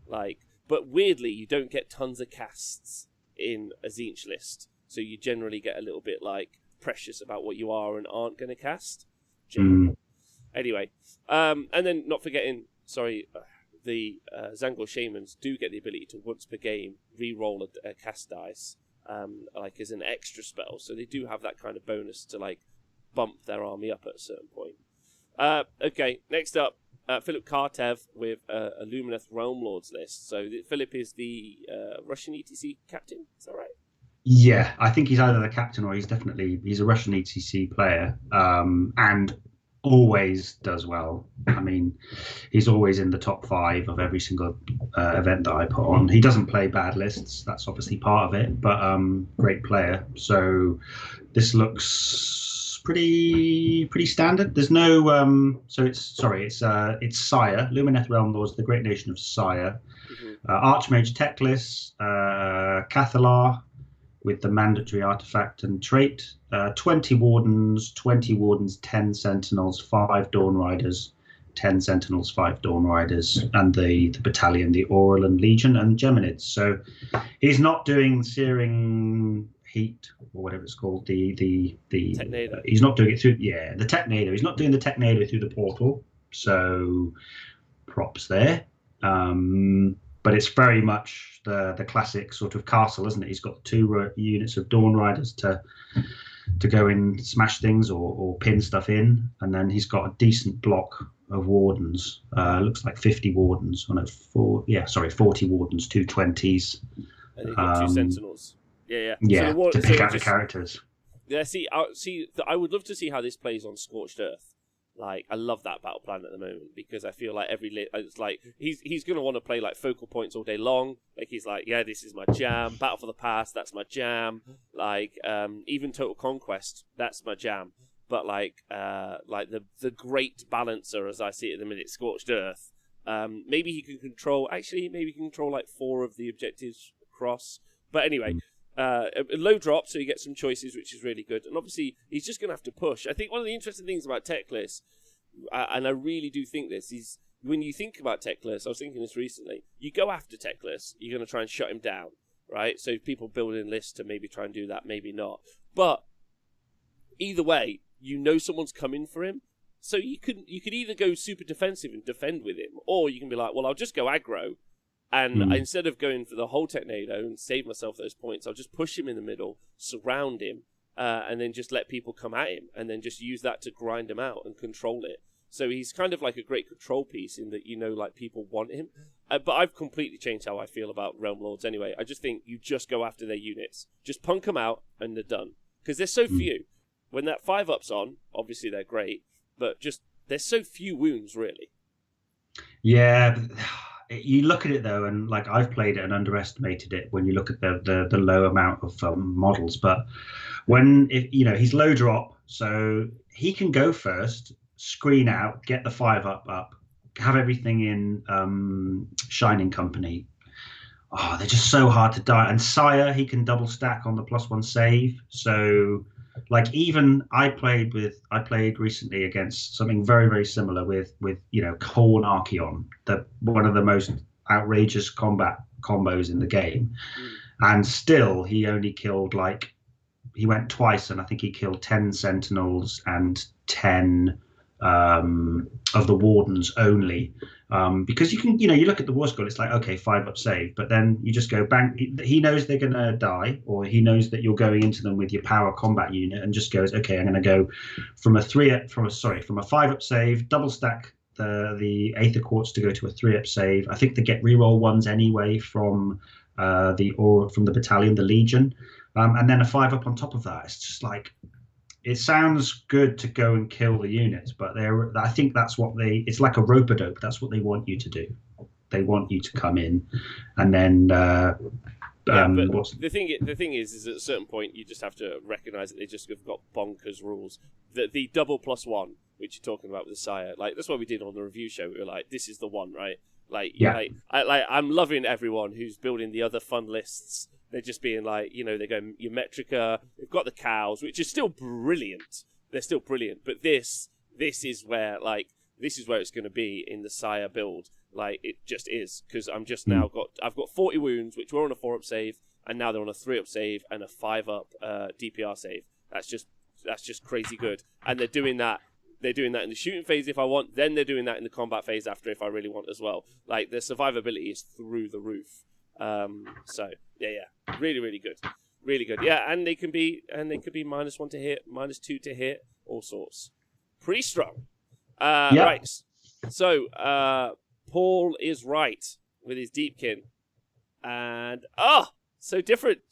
But weirdly, you don't get tons of casts in a Zinch list. So you generally get a little bit like precious about what you are and aren't going to cast. Anyway, and then not forgetting, the Zangor Shamans do get the ability to once per game re-roll a cast dice, like as an extra spell. So they do have that kind of bonus to like bump their army up at a certain point. Okay, next up, Philip Kartev with a Lumineth Realm Lords list. So Philip is the Russian ETC captain, is that right? Yeah, I think he's either the captain or he's a Russian ETC player, and always does well. I mean, he's always in the top 5 of every single event that I put on. He doesn't play bad lists, that's obviously part of it, but great player. So this looks pretty standard. There's no it's Sire, Lumineth Realm Lords, the Great Nation of Sire, Archmage Teclis, Cathalar with the mandatory artifact and trait, 20 Wardens, 10 Sentinels, 5 Dawn Riders, 10 Sentinels, 5 Dawn Riders, and the battalion, the Aurelin Legion and Geminids. So he's not doing Searing Heat or whatever it's called. The he's not doing it through the Technado. He's not doing the Technado through the portal. So props there. But it's very much the classic sort of castle, isn't it? He's got 2 units of Dawn Riders to go in, smash things or pin stuff in, and then he's got a decent block of Wardens. Looks like 50 Wardens. 40 Wardens, 2 20s. And you've got 2 Sentinels. Yeah. Yeah, so to pick out the characters. Yeah, I would love to see how this plays on Scorched Earth. Like, I love that battle plan at the moment because I feel like it's like he's going to want to play like focal points all day long. Like, he's like, yeah, this is my jam. Battle for the Past, that's my jam. Like, even Total Conquest, that's my jam. But like the great balancer, as I see it at the minute, Scorched Earth. Maybe he can control. Actually, maybe he can control like 4 of the objectives across. But anyway. A low drop, so you get some choices, which is really good. And obviously, he's just going to have to push. I think one of the interesting things about tech lists, and I really do think this, is when you think about tech lists, I was thinking this recently, you go after tech lists, you're going to try and shut him down, right? So people build in lists to maybe try and do that, maybe not. But either way, you know someone's coming for him. So you could either go super defensive and defend with him, or you can be like, well, I'll just go aggro. And instead of going for the whole Technado and save myself those points, I'll just push him in the middle, surround him, and then just let people come at him, and then just use that to grind him out and control it. So he's kind of like a great control piece in that, like, people want him. But I've completely changed how I feel about Realm Lords anyway. I just think you just go after their units. Just punk them out, and they're done. Because there's so few. When that 5-up's on, obviously they're great, but just there's so few wounds, really. Yeah, you look at it though, and like I've played it and underestimated it when you look at the low amount of models. But when he's low drop, so he can go first, screen out, get the 5-up, have everything in Shining Company. Oh, they're just so hard to die. And Sire, he can double stack on the +1 save. So like even I played recently against something very, very similar with Khorne Archeon, one of the most outrageous combat combos in the game. And still he only killed he went twice, and I think he killed 10 Sentinels and 10 of the Wardens only. Because you look at the war score, it's like, okay, 5-up save, but then you just go bang. He knows they're going to die, or he knows that you're going into them with your power combat unit, and just goes, okay, I'm going to go from a 5-up save, double stack the Aether Quartz to go to a 3-up save. I think they get reroll ones anyway from the battalion, the Legion, and then a 5-up on top of that. It's just like, it sounds good to go and kill the units, but I think that's what it's like a rope-a-dope. That's what they want you to do. They want you to come in, and then. But the thing is at a certain point you just have to recognise that they just have got bonkers rules. The double +1, which you're talking about with the Sire, like that's what we did on the review show. We were like, this is the one, right? I'm loving everyone who's building the other fun lists. They're just being like, they're going Metrica. They've got the cows, which is still brilliant. They're still brilliant. But this is where it's going to be in the Sire build. Like, it just is. Because I've got 40 wounds, which were on a 4-up save, and now they're on a 3-up save and a 5-up DPR save. That's just crazy good. And they're doing that. They're doing that in the shooting phase if I want. Then they're doing that in the combat phase after if I really want as well. Like, the survivability is through the roof. So yeah, really, really good, really good. Yeah, and they could be -1 to hit, -2 to hit, all sorts. Pretty strong. Right. So Paul is right with his Deepkin, and so different.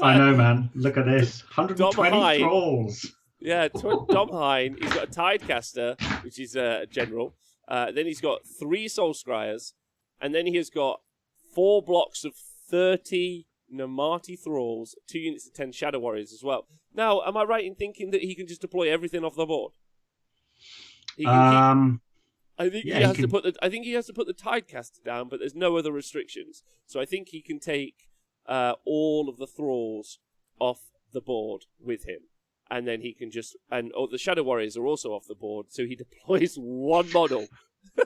I know, man. Look at this, 120 trolls. Yeah, Dom Hine. He's got a Tidecaster, which is a general. Then he's got 3 Soul Scryers, and then he has got 4 blocks of 30 Namati Thralls, 2 units of 10 Shadow Warriors as well. Now, am I right in thinking that he can just deploy everything off the board? I think he has to put the Tidecaster down, but there's no other restrictions. So I think he can take all of the Thralls off the board with him. And then he can the Shadow Warriors are also off the board, so he deploys 1 model.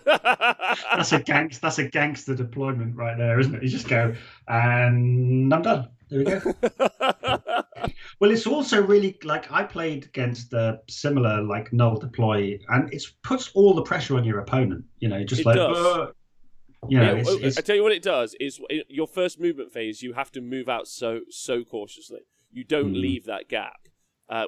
That's a gangster deployment right there, isn't it? You just go, and I'm done. There we go. Well, it's also really like I played against a similar null deploy, and it puts all the pressure on your opponent. Just it like does. It's, I tell you what it does is your first movement phase, you have to move out so cautiously. You don't leave that gap,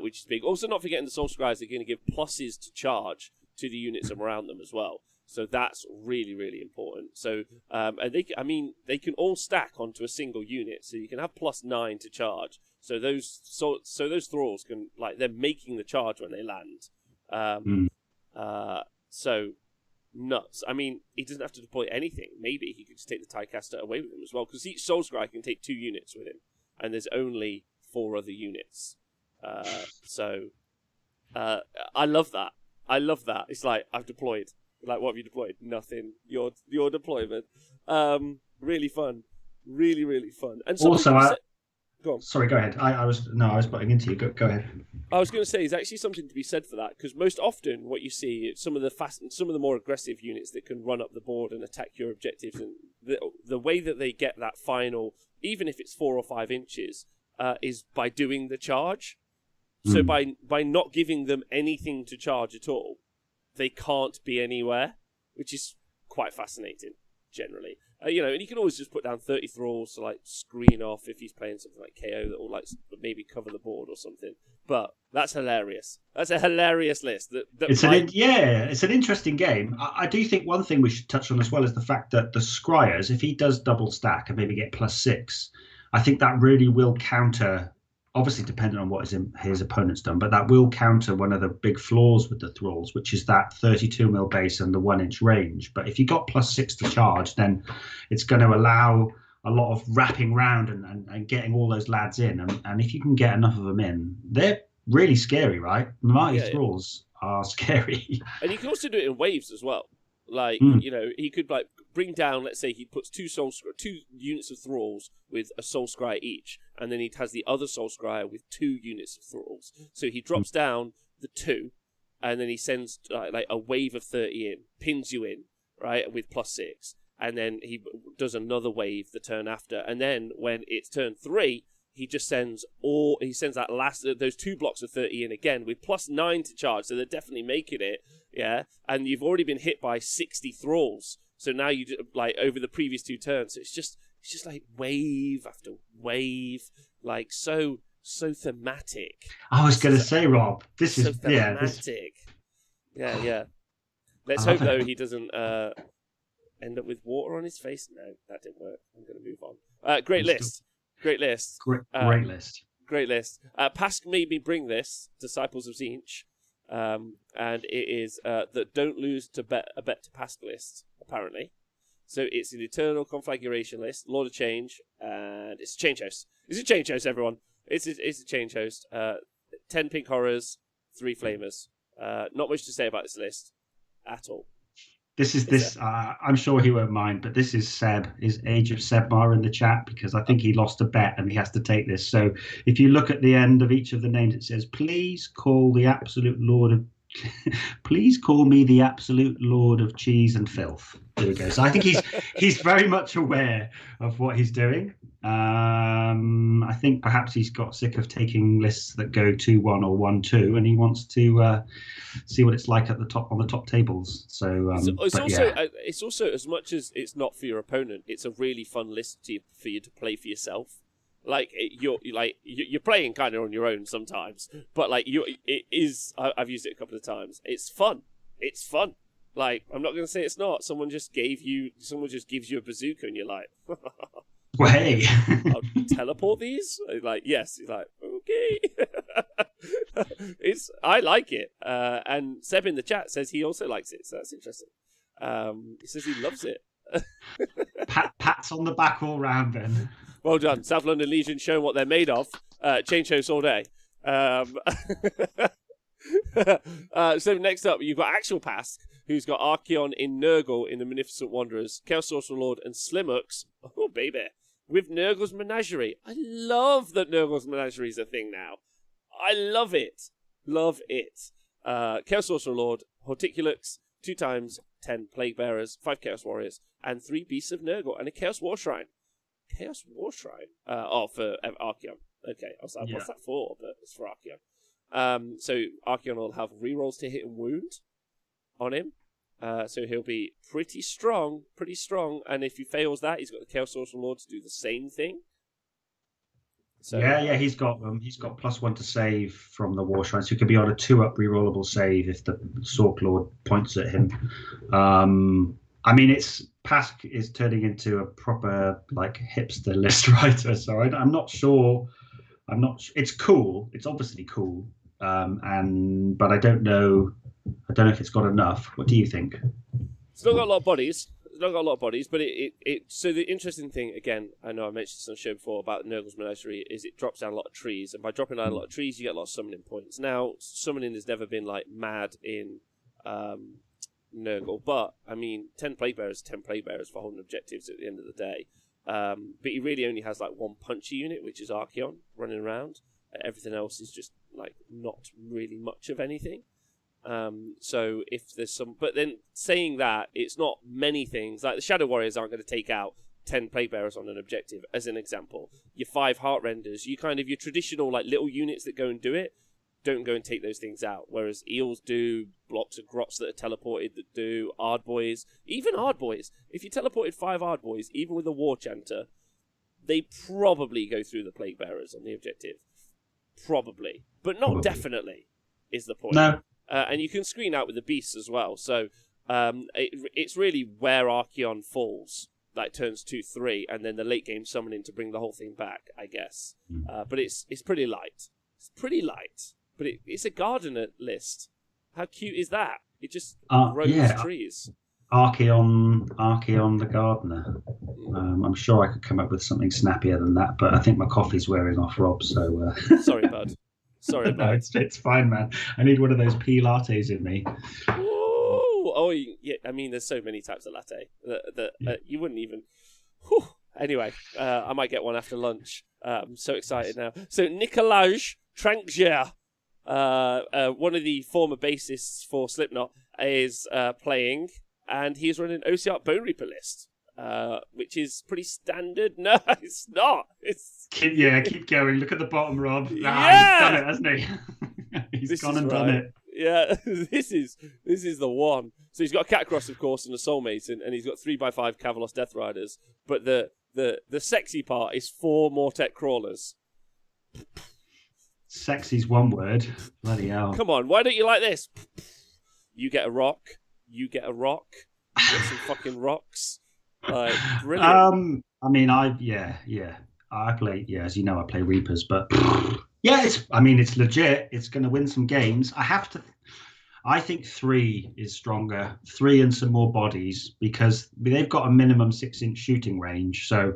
which is big. Also, not forgetting the Soul Scryers are going to give pluses to charge to the units around them as well. So that's really, really important. So, and they can all stack onto a single unit, so you can have +9 to charge. So those thralls can they're making the charge when they land. So nuts. I mean, he doesn't have to deploy anything. Maybe he could just take the Tiecaster away with him as well, because each Soul Scry can take 2 units with him, and there's only 4 other units. I love that. I love that. It's like, I've deployed. Like, what have you deployed? Nothing. Your deployment. Really fun. Really, really fun. And also, go on. Sorry, go ahead. I was butting into you. Go ahead. I was going to say, there's actually something to be said for that, because most often what you see, some of the more aggressive units that can run up the board and attack your objectives, and the way that they get that final, even if it's 4 or 5 inches, is by doing the charge. So by not giving them anything to charge at all, they can't be anywhere, which is quite fascinating, generally. And you can always just put down 30 thralls to like screen off if he's playing something like KO that will like maybe cover the board or something. But that's hilarious. That's a hilarious list. It's an interesting game. I do think one thing we should touch on as well is the fact that the Scryers, if he does double stack and maybe get +6, I think that really will counter. Obviously, depending on what his opponent's done, but that will counter one of the big flaws with the thralls, which is that 32mm base and the 1-inch range. But if you got +6 to charge, then it's going to allow a lot of wrapping round and getting all those lads in. And if you can get enough of them in, they're really scary, right? Mighty thralls are scary. And you can also do it in waves as well. Like, he could like bring down, let's say he puts 2 units of thralls with a Soul Scry each, and then he has the other Soul Scryer with 2 units of thralls. So he drops down the 2, and then he sends like a wave of 30 in, pins you in, right, with +6, and then he does another wave the turn after, and then when it's turn 3, he just sends those 2 blocks of 30 in again with +9 to charge, so they're definitely making it, yeah. And you've already been hit by 60 thralls, so now you like over the previous 2 turns. So it's just like wave after wave, like so thematic. I was going to say, Rob, this is thematic. Yeah. Let's hope though he doesn't end up with water on his face. No, that didn't work. I'm going to move on. Great list. Great list. Great list. Great list. Pask made me bring this, Disciples of Tzeentch, and it is the Don't Lose a Bet to Pask list, apparently. So it's an Eternal Conflagration list, Lord of Change, and it's a change host. It's a change host, everyone. It's a change host. 10 pink horrors, 3 flamers. Not much to say about this list at all. I'm sure he won't mind, but this is Seb, is Age of Sebmar in the chat, because I think he lost a bet and he has to take this. So if you look at the end of each of the names, it says, please call the absolute lord of please call me the absolute lord of cheese and filth. There we go. So I think he's very much aware of what he's doing. I think perhaps he's got sick of taking lists that go 2-1 or 1-2, and he wants to see what it's like on the top tables. So it's also as much as it's not for your opponent, it's a really fun list for you to play for yourself. Like you're playing kind of on your own sometimes, but like it is. I've used it a couple of times. It's fun. It's fun. Like, I'm not going to say it's not. Someone just gives you a bazooka, and you're like, well, hey, I'll teleport these. Like, yes. He's like, okay. I like it. And Seb in the chat says he also likes it, so that's interesting. He says he loves it. Pats on the back all round then. Well done. South London Legion showing what they're made of. Change hosts all day. So next up, you've got Actual Pask, who's got Archeon in Nurgle in the Magnificent Wanderers, Chaos Sorcerer Lord, and Slimux. Oh, baby. With Nurgle's Menagerie. I love that Nurgle's Menagerie is a thing now. I love it. Love it. Chaos Sorcerer Lord, Horticulux, 2 times 10 Plague Bearers, 5 Chaos Warriors, and 3 Beasts of Nurgle, and a Chaos War Shrine. Chaos War Shrine? For Archeon. Okay, I was like, what's that for? But it's for Archeon. So Archeon will have rerolls to hit and wound on him. So he'll be pretty strong. And if he fails that, he's got the Chaos Sorcerer Lord to do the same thing. So, he's got +1 to save from the War Shrine, so he could be on a 2-up rerollable save if the Sorc Lord points at him. I mean, Pask is turning into a proper like hipster list writer, so I'm not sure. It's cool. It's obviously cool, but I don't know I don't know if it's got enough. What do you think? It's not got a lot of bodies. It's not got a lot of bodies, but so the interesting thing, again, I know I mentioned this on the show before about Nurgle's Menagerie, is it drops down a lot of trees, and by dropping down a lot of trees, you get a lot of summoning points. Now, summoning has never been like mad in Nurgle, but I mean, 10 plague bearers for holding objectives at the end of the day. But he really only has like one punchy unit, which is Archeon, running around. Everything else is just like not really much of anything. So if there's some, but then saying that, it's not many things. Like the Shadow Warriors aren't going to take out 10 plague bearers on an objective, as an example. Your 5 heart renders, your traditional like little units that go and do it, don't go and take those things out. Whereas eels do, blocks of grots that are teleported that do, Ardboys, even Ardboys. If you teleported 5 Ardboys, even with a War Chanter, they probably go through the plague bearers on the objective. Probably, but not definitely, is the point. No. And you can screen out with the beasts as well. So it's really where Archeon falls, like turns 2-3, and then the late game summoning to bring the whole thing back, I guess. But it's pretty light. It's pretty light, but it's a gardener list. How cute is that? It just grows trees. Archeon the gardener. I'm sure I could come up with something snappier than that, but I think my coffee's wearing off, Rob. So sorry, bud. Sorry, no, it's fine, man. I need one of those pea lattes in me. Ooh, oh, yeah. I mean, there's so many types of latte that you wouldn't even. Whew. Anyway, I might get one after lunch. I'm so excited now. So Nicolaj Trankjer, one of the former bassists for Slipknot, is playing, and he's running OCR Bone Reaper list. Which is pretty standard. No, it's not. Keep going. Look at the bottom, Rob. He's done it, hasn't he? He's gone and done it. Yeah, this is the one. So he's got a Catacross, of course, and a Soulmate, and he's got 3x5 Cavalos Death Riders. But the sexy part is 4 Mortek Crawlers. Sexy's one word. Bloody hell. Come on, why don't you like this? You get a rock. You get some fucking rocks. Brilliant. I mean, I play, as you know, I play Reapers, but it's legit. It's going to win some games. I think 3 is stronger, 3 and some more bodies, because they've got a minimum 6-inch shooting range. So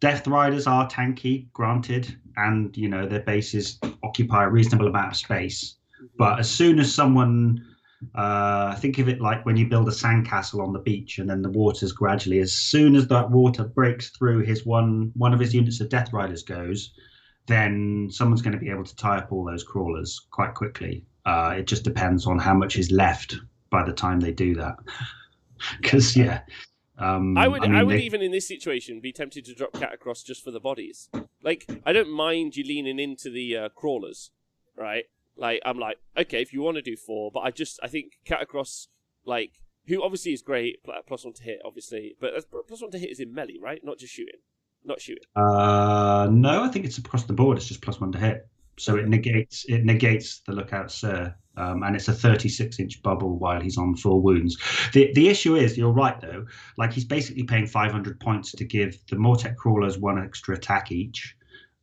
Death Riders are tanky, granted, and their bases occupy a reasonable amount of space. But as soon as someone think of it like when you build a sandcastle on the beach, and then the water's gradually, as soon as that water breaks through his one of his units of Death Riders goes, then someone's going to be able to tie up all those crawlers quite quickly. It just depends on how much is left by the time they do that. Because I would even in this situation be tempted to drop Catacross just for the bodies. Like, I don't mind you leaning into the crawlers, right? Like, I'm like, okay, if you want to do 4, but I think Catacross, like, who obviously is great, +1 to hit, obviously, but +1 to hit is in melee, right? Not just shooting. Not shooting. No, I think it's across the board. It's just +1 to hit. So it negates the Lookout Sir, and it's a 36-inch bubble while he's on 4 wounds. The issue is, you're right though, like he's basically paying 500 points to give the Mortek Crawlers 1 extra attack each,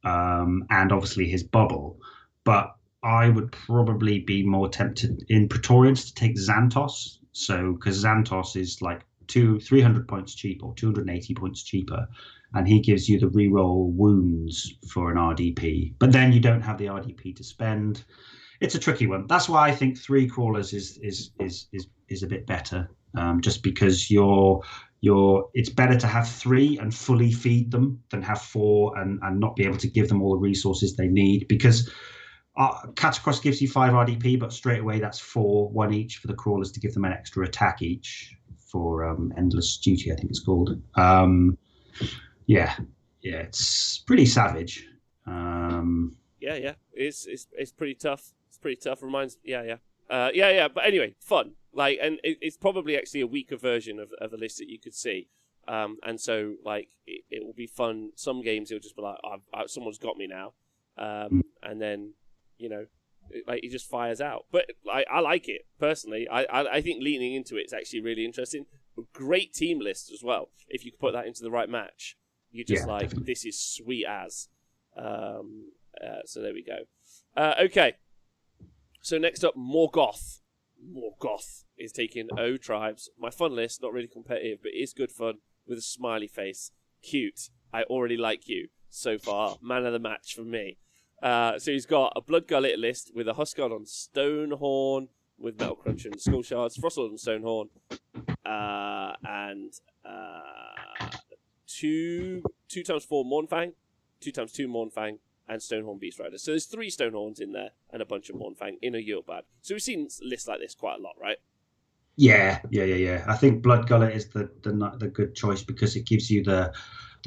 and obviously his bubble, but I would probably be more tempted in Praetorians to take Xantos. So, because Xantos is like 300 points cheaper, or 280 points cheaper, and he gives you the reroll wounds for an RDP. But then you don't have the RDP to spend. It's a tricky one. That's why I think 3 crawlers is a bit better. Just because it's better to have 3 and fully feed them than have 4 and not be able to give them all the resources they need, because Catacross gives you 5 RDP, but straight away that's 4, 1 each for the crawlers to give them an extra attack each for Endless Duty, I think it's called. It's pretty savage. It's pretty tough. It's pretty tough. But anyway, fun. Like, and it's probably actually a weaker version of a list that you could see. And so like it will be fun. Some games it'll just be like, someone's got me now, and then. Like he just fires out. But I like it personally. I think leaning into it's actually really interesting. Great team list as well. If you put that into the right match, you just definitely. This is sweet as. So there we go. Okay. So next up, Morgoth. Morgoth is taking O tribes. My fun list, not really competitive, but it's good fun with a smiley face. Cute. I already like you so far. Man of the match for me. So he's got a Blood Gullet list with a Huskard on Stonehorn with Metal Cruncher and Skull Shards, Frostlord on Stonehorn, and 2x4 Mournfang, 2x2 Mournfang, and Stonehorn Beast Rider. So there's 3 Stonehorns in there and a bunch of Mournfang in a Yulbad. So we've seen lists like this quite a lot, right? Yeah. I think Blood Gullet is the good choice because it gives you the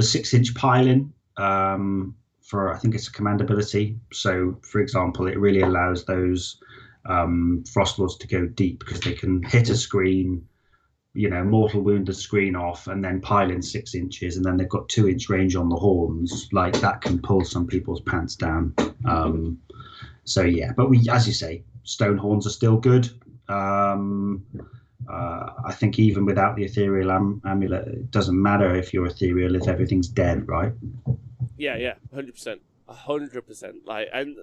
6-inch piling for, I think it's a command ability. So, for example, it really allows those Frostlords to go deep because they can hit a screen, mortal wound the screen off and then pile in 6 inches, and then they've got 2-inch range on the horns. Like, that can pull some people's pants down. So yeah, but as you say, Stonehorns are still good. I think even without the ethereal amulet, it doesn't matter if you're ethereal if everything's dead, right? Yeah, 100%. 100%. Like, and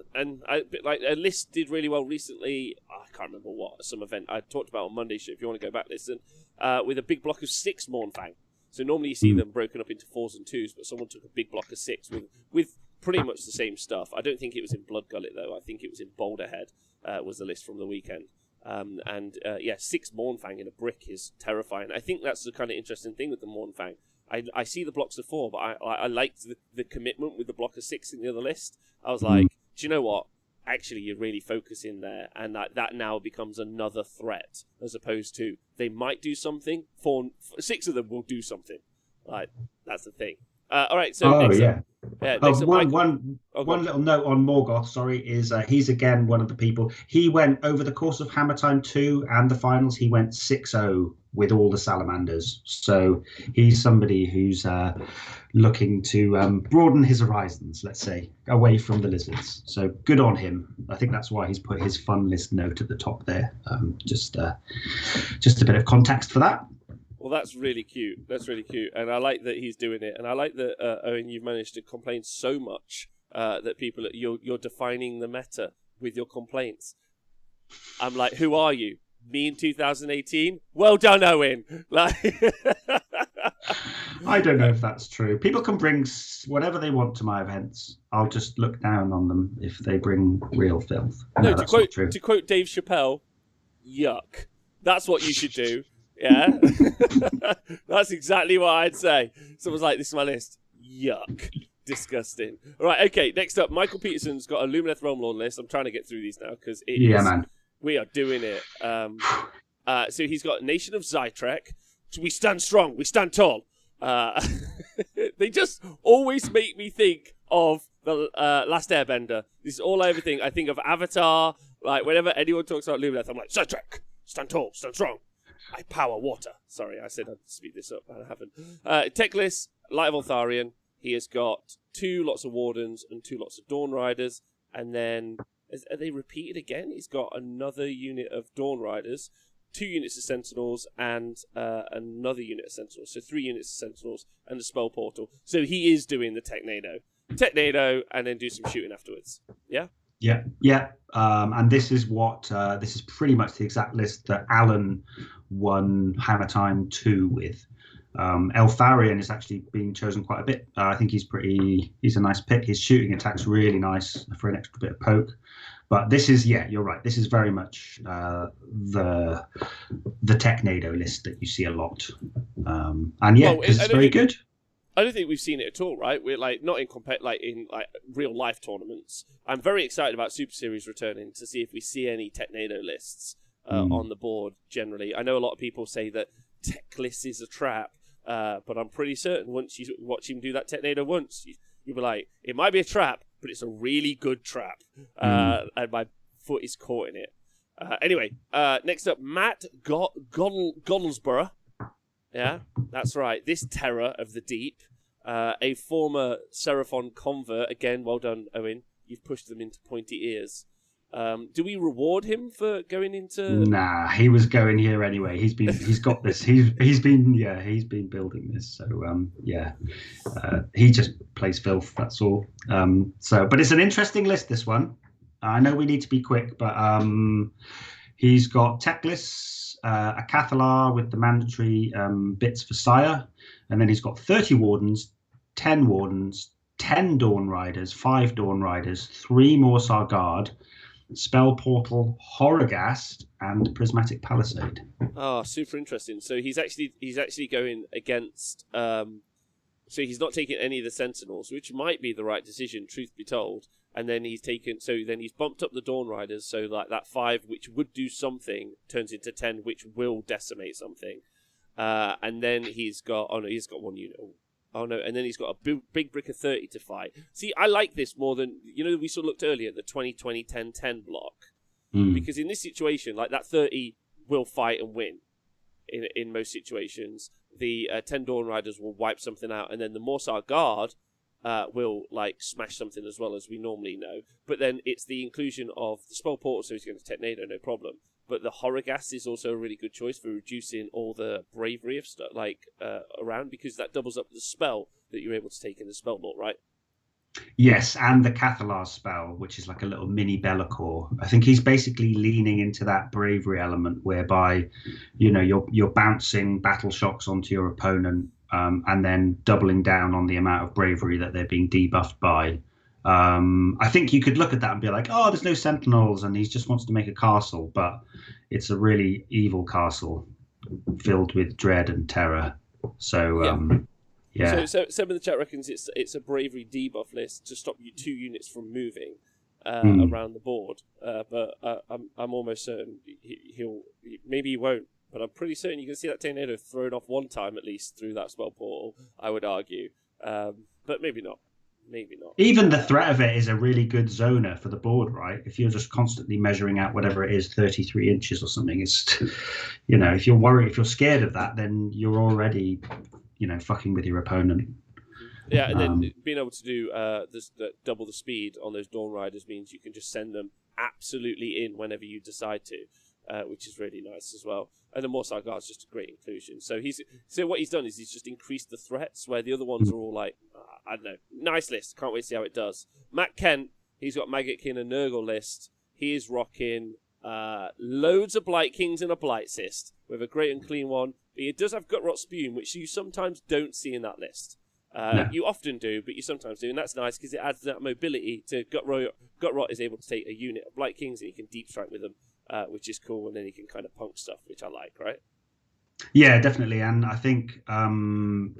a list did really well recently. I can't remember some event I talked about on Monday. So if you want to go back, listen, with a big block of 6 Mournfang. So normally you see them broken up into 4s and 2s, but someone took a big block of 6 with pretty much the same stuff. I don't think it was in Blood Gullet though. I think it was in Boulderhead. Was the list from the weekend. 6 Mournfang in a brick is terrifying. I think that's the kind of interesting thing with the Mournfang. I see the blocks of 4, but I liked the commitment with the block of 6 in the other list. I was like, do you know what? Actually, you're really focusing there, and that now becomes another threat, as opposed to they might do something. 6 of them will do something. Like, that's the thing. All right, so one little note on Morgoth, sorry, is he's again one of the people. He went over the course of Hammertime 2 and the finals, he went 6-0 with all the salamanders. So he's somebody who's looking to broaden his horizons, let's say, away from the lizards. So good on him. I think that's why he's put his fun list note at the top there. Just a bit of context for that. Well, that's really cute. And I like that he's doing it. And I like that, Owen, you've managed to complain so much that people, you're defining the meta with your complaints. I'm like, who are you? Me in 2018? Well done, Owen. Like, I don't know if that's true. People can bring whatever they want to my events. I'll just look down on them if they bring real filth. No, that's not true. To quote Dave Chappelle, yuck. That's what you should do. Yeah, that's exactly what I'd say. Someone's like, this is my list. Yuck. Disgusting. All right, okay, next up, Michael Peterson's got a Lumineth Realm Lord list. I'm trying to get through these now because man. We are doing it. So he's got Nation of Zytrek. We stand strong. We stand tall. They just always make me think of the Last Airbender. This is all I ever think. I think of Avatar. Like, whenever anyone talks about Lumineth, I'm like, Zytrek, stand tall, stand strong. I power water. Sorry, I said I'd speed this up, but I haven't. Tech list, Light of Eltharion. He has got 2 lots of Wardens and 2 lots of Dawn Riders. And then, are they repeated again? He's got another unit of Dawn Riders, 2 units of Sentinels, and another unit of Sentinels. So 3 units of Sentinels and a Spell Portal. So he is doing the Technado, and then do some shooting afterwards. Yeah? Yeah. And this is this is pretty much the exact list that Alan won Hammertime 2 with. Eltharion is actually being chosen quite a bit. I think he's a nice pick. His shooting attack's really nice for an extra bit of poke. But this is, you're right. This is very much the Technado list that you see a lot. Because it's very good. I don't think we've seen it at all, right? We're not in real life tournaments. I'm very excited about Super Series returning to see if we see any Technado lists on the board generally. I know a lot of people say that Tech list is a trap, but I'm pretty certain once you watch him do that Technado once, you'll be like, it might be a trap, but it's a really good trap. And my foot is caught in it. Anyway, next up, Matt Godlesborough. Yeah, that's right. This terror of the deep, a former Seraphon convert. Again, well done, Owen. You've pushed them into pointy ears. Do we reward him for going into? Nah, he was going here anyway. He's got this. He's been building this. So he just plays filth. That's all. But it's an interesting list. This one. I know we need to be quick, but He's got tech lists, a Cathalar with the mandatory bits for Sire, and then he's got 30 Wardens, 10 Wardens, 10 Dawn Riders, 5 Dawn Riders, 3 Morsar Guard, Spell Portal, Horrorghast, and Prismatic Palisade. Ah, super interesting. So he's actually going against. So he's not taking any of the Sentinels, which might be the right decision, truth be told. And then he's bumped up the Dawn Riders, so like that 5, which would do something, turns into 10, which will decimate something. And then he's got 1 unit. Oh no, and then he's got a big brick of 30 to fight. See, I like this more than, we sort of looked earlier at the 20-20-10-10 block. Because in this situation, like that 30 will fight and win in most situations. The 10 Dawn Riders will wipe something out, and then the Morsar Guard will like smash something as well, as we normally know. But then it's the inclusion of the Spell Portal, so he's going to Tornado, no problem. But the Horrorghast is also a really good choice for reducing all the bravery of stuff around, because that doubles up the spell that you're able to take in the spell bolt, right? Yes, and the Cathalar spell, which is like a little mini Be'lakor. I think he's basically leaning into that bravery element, whereby, you're bouncing battle shocks onto your opponent, and then doubling down on the amount of bravery that they're being debuffed by. I think you could look at that and be like, oh, there's no Sentinels, and he just wants to make a castle, but it's a really evil castle filled with dread and terror. So. Yeah. So some of the chat reckons it's a bravery debuff list to stop you 2 units from moving around the board. But I'm almost certain maybe he won't. But I'm pretty certain you can see that tornado thrown off one time at least through that spell portal. I would argue, but maybe not. Maybe not. Even the threat of it is a really good zoner for the board, right? If you're just constantly measuring out whatever it is, 33 inches or something, it's, if you're worried, if you're scared of that, then you're already, fucking with your opponent. Yeah, and then being able to do double the speed on those Dawn Riders means you can just send them absolutely in whenever you decide to, which is really nice as well. And the Morsar Guard is just a great inclusion. So what he's done is he's just increased the threats, where the other ones are all like, I don't know, nice list. Can't wait to see how it does. Matt Kent, he's got Maggot King and Nurgle list. He is rocking loads of Blight Kings and a Blight Cyst with a great and clean one. But he does have Gutrot Spume, which you sometimes don't see in that list. No. You often do, but you sometimes do, and that's nice because it adds that mobility to Gutrot. Gutrot is able to take a unit of Blight Kings and he can deep strike with them, which is cool, and then he can kind of punk stuff, which I like, right? Yeah, definitely, and I think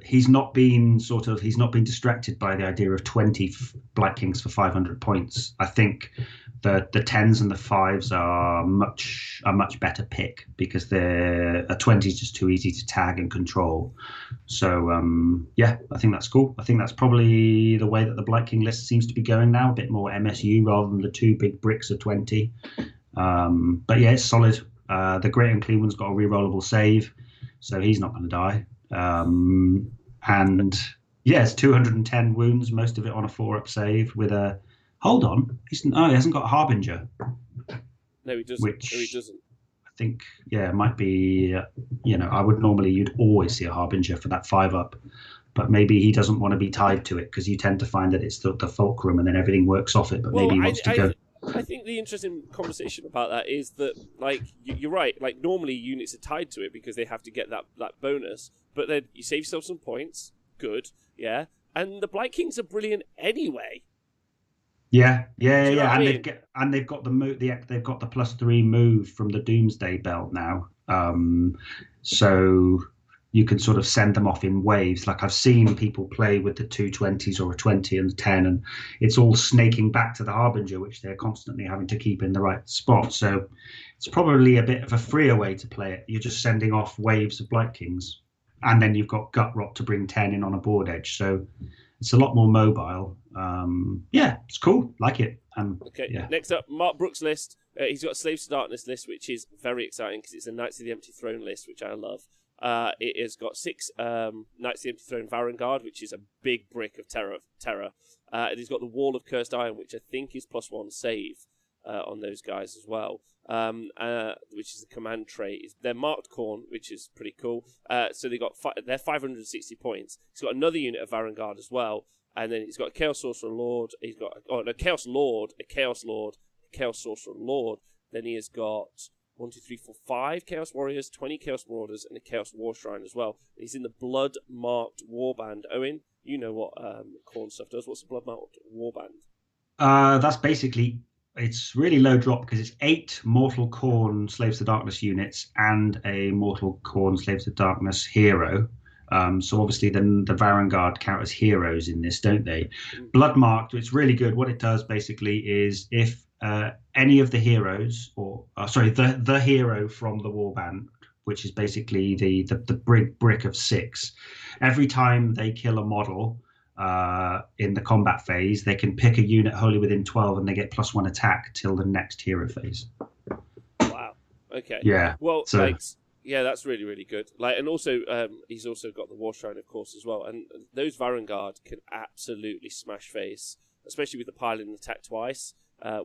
he's not been distracted by the idea of 20 Black Kings for 500 points. I think the 10s and the 5s are a much better pick, because a 20 is just too easy to tag and control. So I think that's cool. I think that's probably the way that the Black King list seems to be going now, a bit more MSU rather than the 2 big bricks of 20. But yeah, it's solid. The Great and Clean one's got a rerollable save, so he's not going to die. And yeah, it's 210 wounds, most of it on a 4-up save with a... Hold on. He hasn't got a Harbinger. No, he doesn't. I think, it might be, you'd always see a Harbinger for that 5-up. But maybe he doesn't want to be tied to it, because you tend to find that it's the fulcrum and then everything works off it. But maybe he wants to go... I think the interesting conversation about that is that, like, you're right. Like, normally units are tied to it because they have to get that bonus. But then you save yourself some points. Good, yeah. And the Blight Kings are brilliant anyway. Yeah. And they've got the +3 move from the Doomsday Belt now. So you can sort of send them off in waves. Like, I've seen people play with the 2 20s or a 20 and a 10, and it's all snaking back to the Harbinger, which they're constantly having to keep in the right spot. So it's probably a bit of a freer way to play it. You're just sending off waves of Blight Kings, and then you've got Gutrot to bring 10 in on a board edge. So it's a lot more mobile. It's cool. Like it. Okay, yeah. Next up, Mark Brooks' list. He's got a Slaves to Darkness list, which is very exciting because it's a Knights of the Empty Throne list, which I love. It has got 6 Knights of the Empty Throne Varangard, which is a big brick of terror. And he's got the Wall of Cursed Iron, which I think is +1 save on those guys as well, which is a command trait. They're marked Khorne, which is pretty cool. So they're 560 points. He's got another unit of Varangard as well, and then he's got a Chaos Sorcerer Lord. He's got a Chaos Lord, a Chaos Lord, a Chaos Sorcerer Lord. Then he has got 1, 2, 3, 4, 5 Chaos Warriors, 20 Chaos Marauders, and a Chaos War Shrine as well. He's in the blood-marked warband. Owen, you know what Khorne stuff does. What's a blood-marked warband? That's basically, it's really low drop because it's 8 Mortal Khorne Slaves to Darkness units and a Mortal Khorne Slaves to Darkness hero. So obviously then the Varangard count as heroes in this, don't they? Bloodmarked, it's really good. What it does basically is if any of the heroes, or the hero from the warband, which is basically the brick of 6, every time they kill a model in the combat phase, they can pick a unit wholly within 12 and they get +1 attack till the next hero phase. Wow. Okay. Yeah. Well, yeah, that's really, really good. And also, he's also got the War Shrine, of course, as well. And those Varangard can absolutely smash face, especially with the piling and attack twice.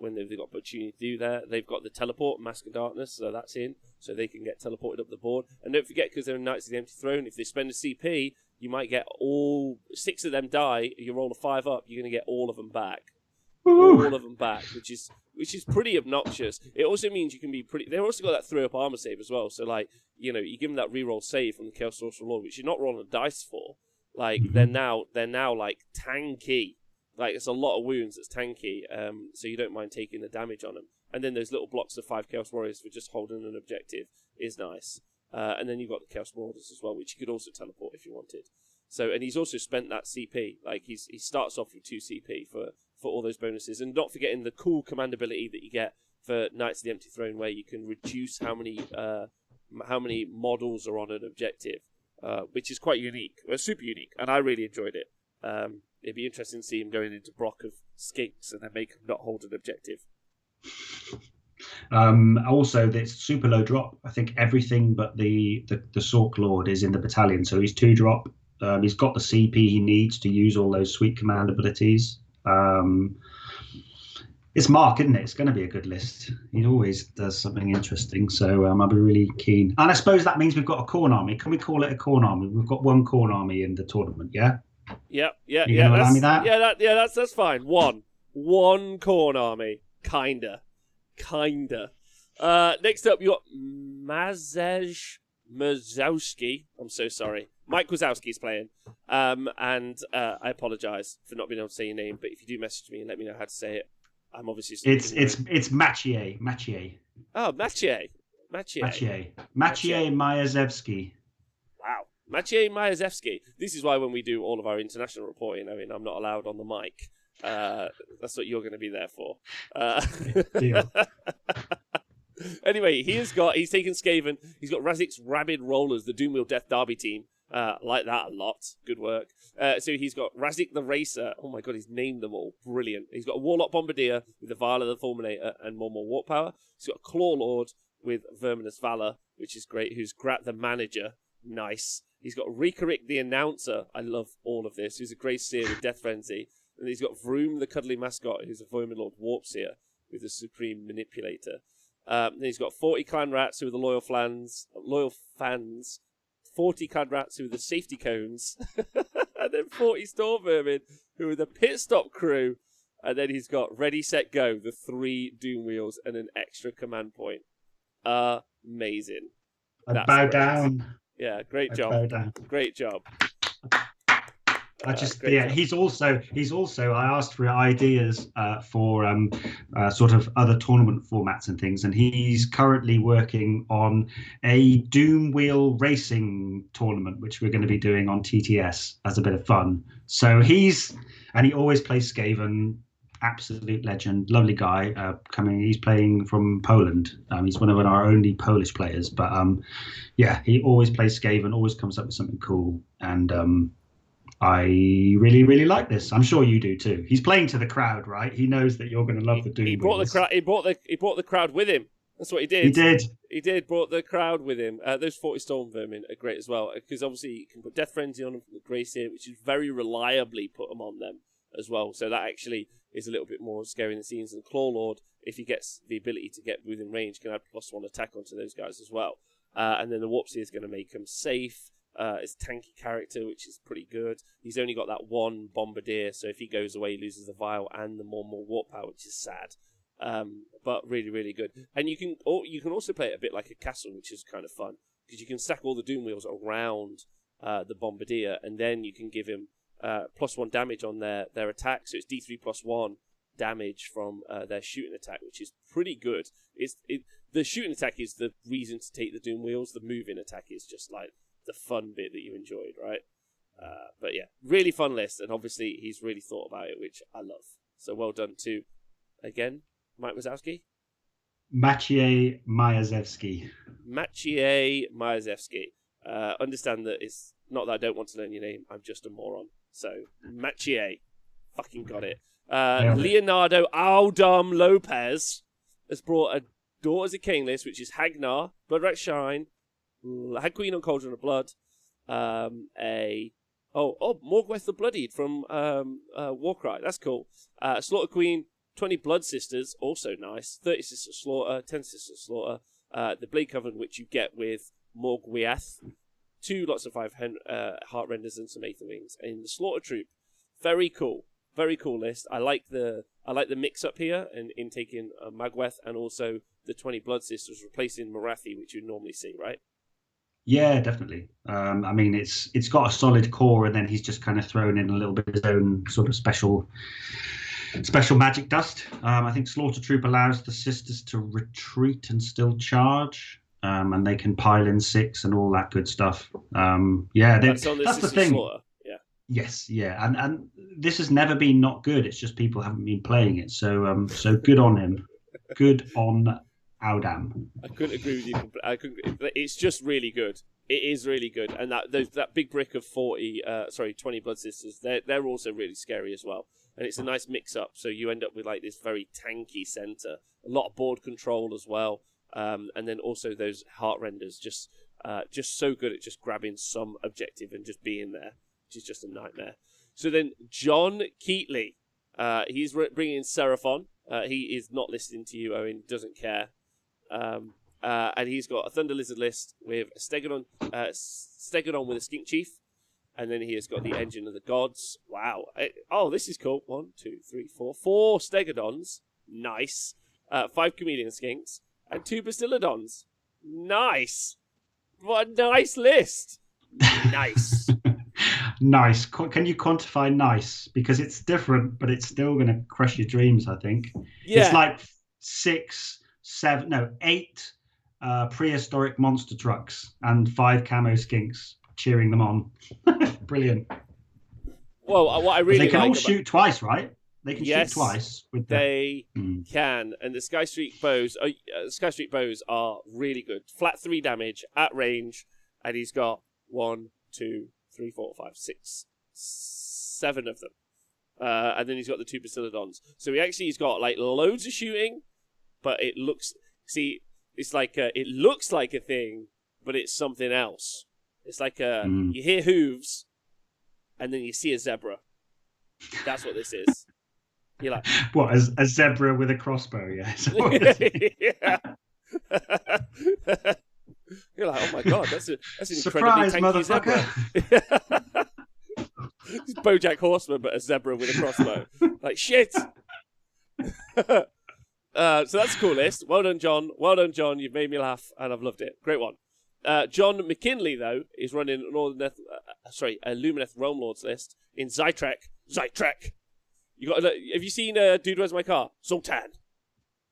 When they've got opportunity to do that, they've got the teleport, Mask of Darkness, so that's in, so they can get teleported up the board. And don't forget, because they're Knights of the Empty Throne, if they spend a CP, you might get all 6 of them die. You roll a 5 up, you're going to get all of them back. Ooh. All of them back, which is pretty obnoxious. It also means you can be pretty. They've also got that 3-up armor save as well. So you give them that reroll save from the Chaos Sorcerer Lord, which you're not rolling a dice for. They're now tanky. It's a lot of wounds that's tanky. So you don't mind taking the damage on them. And then those little blocks of 5 Chaos Warriors for just holding an objective is nice. And then you've got the Chaos Marauders as well, which you could also teleport if you wanted. So, and he's also spent that CP. He starts off with 2 CP for all those bonuses. And not forgetting the cool command ability that you get for Knights of the Empty Throne, where you can reduce how many models are on an objective, which is quite unique. Well, super unique, and I really enjoyed it. It'd be interesting to see him going into Brock of Skinks and then make him not hold an objective. Also, it's super low drop. I think everything but the Sork Lord is in the battalion, so he's 2 drop. He's got the CP he needs to use all those sweet command abilities. It's Mark, isn't it? It's going to be a good list. He always does something interesting, so I'll be really keen. And I suppose that means we've got a Khorne army. Can we call it a Khorne army? We've got 1 Khorne army in the tournament, yeah? Yeah. You going to allow me that? Yeah, that's fine. One Khorne army. Kinda. Next up, you got Mazej Mazowski. I'm so sorry. Mike Wazowski's playing. And I apologise for not being able to say your name, but if you do message me and let me know how to say it, I'm obviously... It's Maciej. Oh, Maciej Majewski. Wow. Maciej Majewski. This is why when we do all of our international reporting, I'm not allowed on the mic. That's what you're going to be there for. Deal. Anyway, he's taken Skaven. He's got Razik's Rabid Rollers, the Doomwheel Death Derby team. Like that a lot. Good work. So he's got Razik the Racer. Oh my god, he's named them all. Brilliant. He's got a Warlock Bombardier with the Vial of the Fulminator and more Warp Power. He's got a Claw Lord with Verminous Valor, which is great, who's Grat the Manager. Nice. He's got Rikarik the Announcer. I love all of this. Who's a Grey Seer with Death Frenzy. And he's got Vroom the Cuddly Mascot, who's a Vermin Lord Warp Seer with the Supreme Manipulator. Then he's got 40 Clan Rats who are the loyal fans, 40 Clan Rats who are the safety cones, and then 40 Storm Vermin who are the pit stop crew. And then he's got Ready, Set, Go, the 3 Doom Wheels and an extra command point. Amazing. I bow down. Yeah, great job. Bow down. Great job. He's also. I asked for ideas for sort of other tournament formats and things, and he's currently working on a Doom Wheel racing tournament, which we're going to be doing on TTS as a bit of fun. So he always plays Skaven. Absolute legend, lovely guy. He's playing from Poland. He's one of our only Polish players, but he always plays Skaven. Always comes up with something cool, and I really, really like this. I'm sure you do too. He's playing to the crowd, right? He knows that you're going to love the Doom. He brought the crowd with him. That's what he did. He brought the crowd with him. Those 40 Storm Vermin are great as well, because obviously you can put Death Frenzy on them from the Grey Seer, which is very reliably put them on them as well. So that actually is a little bit more scary in the scenes. And Claw Lord, if he gets the ability to get within range, can add +1 attack onto those guys as well. And then the Warp Seer is going to make him safe. It's a tanky character, which is pretty good. He's only got that 1 Bombardier, so if he goes away, he loses the Vial and the more Warp Power, which is sad. But really, really good. And you can also play it a bit like a castle, which is kind of fun because you can stack all the Doom wheels around the Bombardier, and then you can give him +1 damage on their attack. So it's D3 +1 damage from their shooting attack, which is pretty good. The shooting attack is the reason to take the Doom wheels. The moving attack is just like the fun bit that you enjoyed, right? But yeah, really fun list, and obviously he's really thought about it, which I love. So well done to, again, Mike Wazowski? Maciej Majewski. Maciej Majewski. Understand that it's not that I don't want to learn your name, I'm just a moron. So, Maciej. Fucking got it. Leonardo Aldam Lopez has brought a Daughters of Cain list, which is Hagnar, Bloodrat Shine, Hag Queen on Cauldron of Blood, Morgweth the Bloodied from Warcry. That's cool. Slaughter Queen, 20 Blood Sisters, also nice. 30 Sister Slaughter, 10 Sister Slaughter. The Blade Covenant, which you get with Morgweth. 2 lots of 5 Heart Renders and some Aether Wings. And the Slaughter Troop, very cool. Very cool list. I like the mix up here in taking Magweth and also the 20 Blood Sisters replacing Morathi, which you normally see, right? Yeah, definitely. I mean, it's got a solid core, and then he's just kind of thrown in a little bit of his own sort of special magic dust. I think Slaughter Troop allows the sisters to retreat and still charge, and they can pile in 6 and all that good stuff. That's the thing. Slaughter. Yeah. Yes, yeah, and this has never been not good. It's just people haven't been playing it. So good on him. Good on Audam. I couldn't agree with you. It's just really good. It is really good, and that big brick of 20 Blood Sisters. They're also really scary as well, and it's a nice mix up. So you end up with like this very tanky center, a lot of board control as well, and then also those Heart Renders just so good at just grabbing some objective and just being there, which is just a nightmare. So then John Keatley, he's bringing in Seraphon. He is not listening to you, Owen. Doesn't care. And he's got a Thunder Lizard list with a Stegodon with a Skink Chief, and then he has got the Engine of the Gods. Wow! This is cool. 1, 2, 3, 4 Stegodons. Nice. 5 Chameleon Skinks and 2 Bastillodons. Nice. What a nice list. Nice. Nice. Can you quantify nice? Because it's different, but it's still going to crush your dreams, I think. Yeah. It's like 8 prehistoric monster trucks and 5 camo skinks cheering them on. Brilliant. Well, what I really they can all shoot twice, right? They can shoot twice. They can, and the Sky Streak bows. Sky Streak bows are really good. Flat 3 damage at range, and he's got 1, 2, 3, 4, 5, 6, 7 of them, and then he's got the 2 Bastillodons. So he's got like loads of shooting, but it looks like it looks like a thing, but it's something else. It's like you hear hooves, and then you see a zebra. That's what this is. You're like, what? A zebra with a crossbow? Yeah. Yeah. You're like, oh my god, that's an incredibly tanky zebra. It's BoJack Horseman, but a zebra with a crossbow. Like shit. So that's a cool list. Well done, John. You've made me laugh, and I've loved it. Great one. John McKinley, though, is running a Lumineth Realm Lords list in Zytrek. Have you seen Dude, Where's My Car? Zoltan.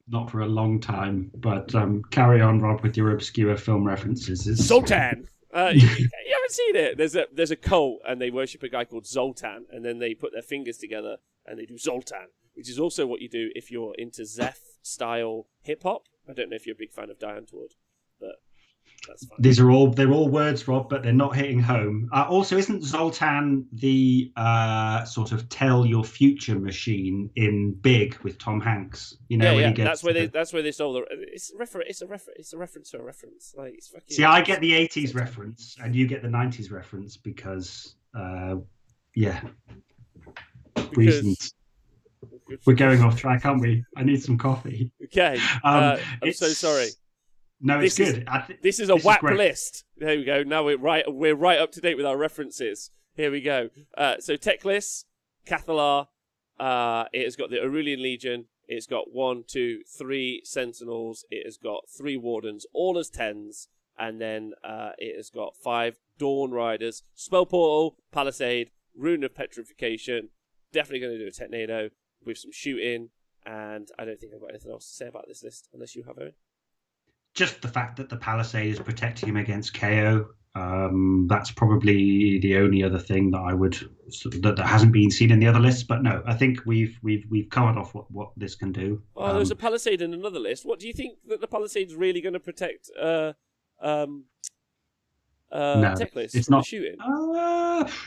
Not for a long time, but carry on, Rob, with your obscure film references. Zoltan. You haven't seen it. There's a cult, and they worship a guy called Zoltan, and then they put their fingers together and they do Zoltan, which is also what you do if you're into Zeph style hip hop. I don't know if you're a big fan of Diane Wood, but that's fine. They're all words, Rob, but they're not hitting home. Also, isn't Zoltan the sort of tell your future machine in Big with Tom Hanks? You know, when he gets that's where they stole the. It's a reference to a reference. Like it's fucking. See, I get the '80s reference, and you get the '90s reference because reasons. We're going off track, aren't we? I need some coffee. Okay. I'm so sorry. No, it's good. This is a WAP list. There we go. Now we're right up to date with our references. Here we go. So tech lists, Cathalar. It has got the Aurelian Legion. It's got 1, 2, 3 Sentinels. It has got 3 Wardens, all as 10s. And then it has got 5 Dawn Riders, Spell Portal, Palisade, Rune of Petrification. Definitely going to do a Technado with some shooting. And I don't think I've got anything else to say about this list, unless you have, Owen. Just the fact that the Palisade is protecting him against KO. That's probably the only other thing that I would that hasn't been seen in the other lists. But no, I think we've covered off what this can do. Oh, there's a Palisade in another list. What do you think that the Palisade's really going to protect? No, tech list it's from not shooting.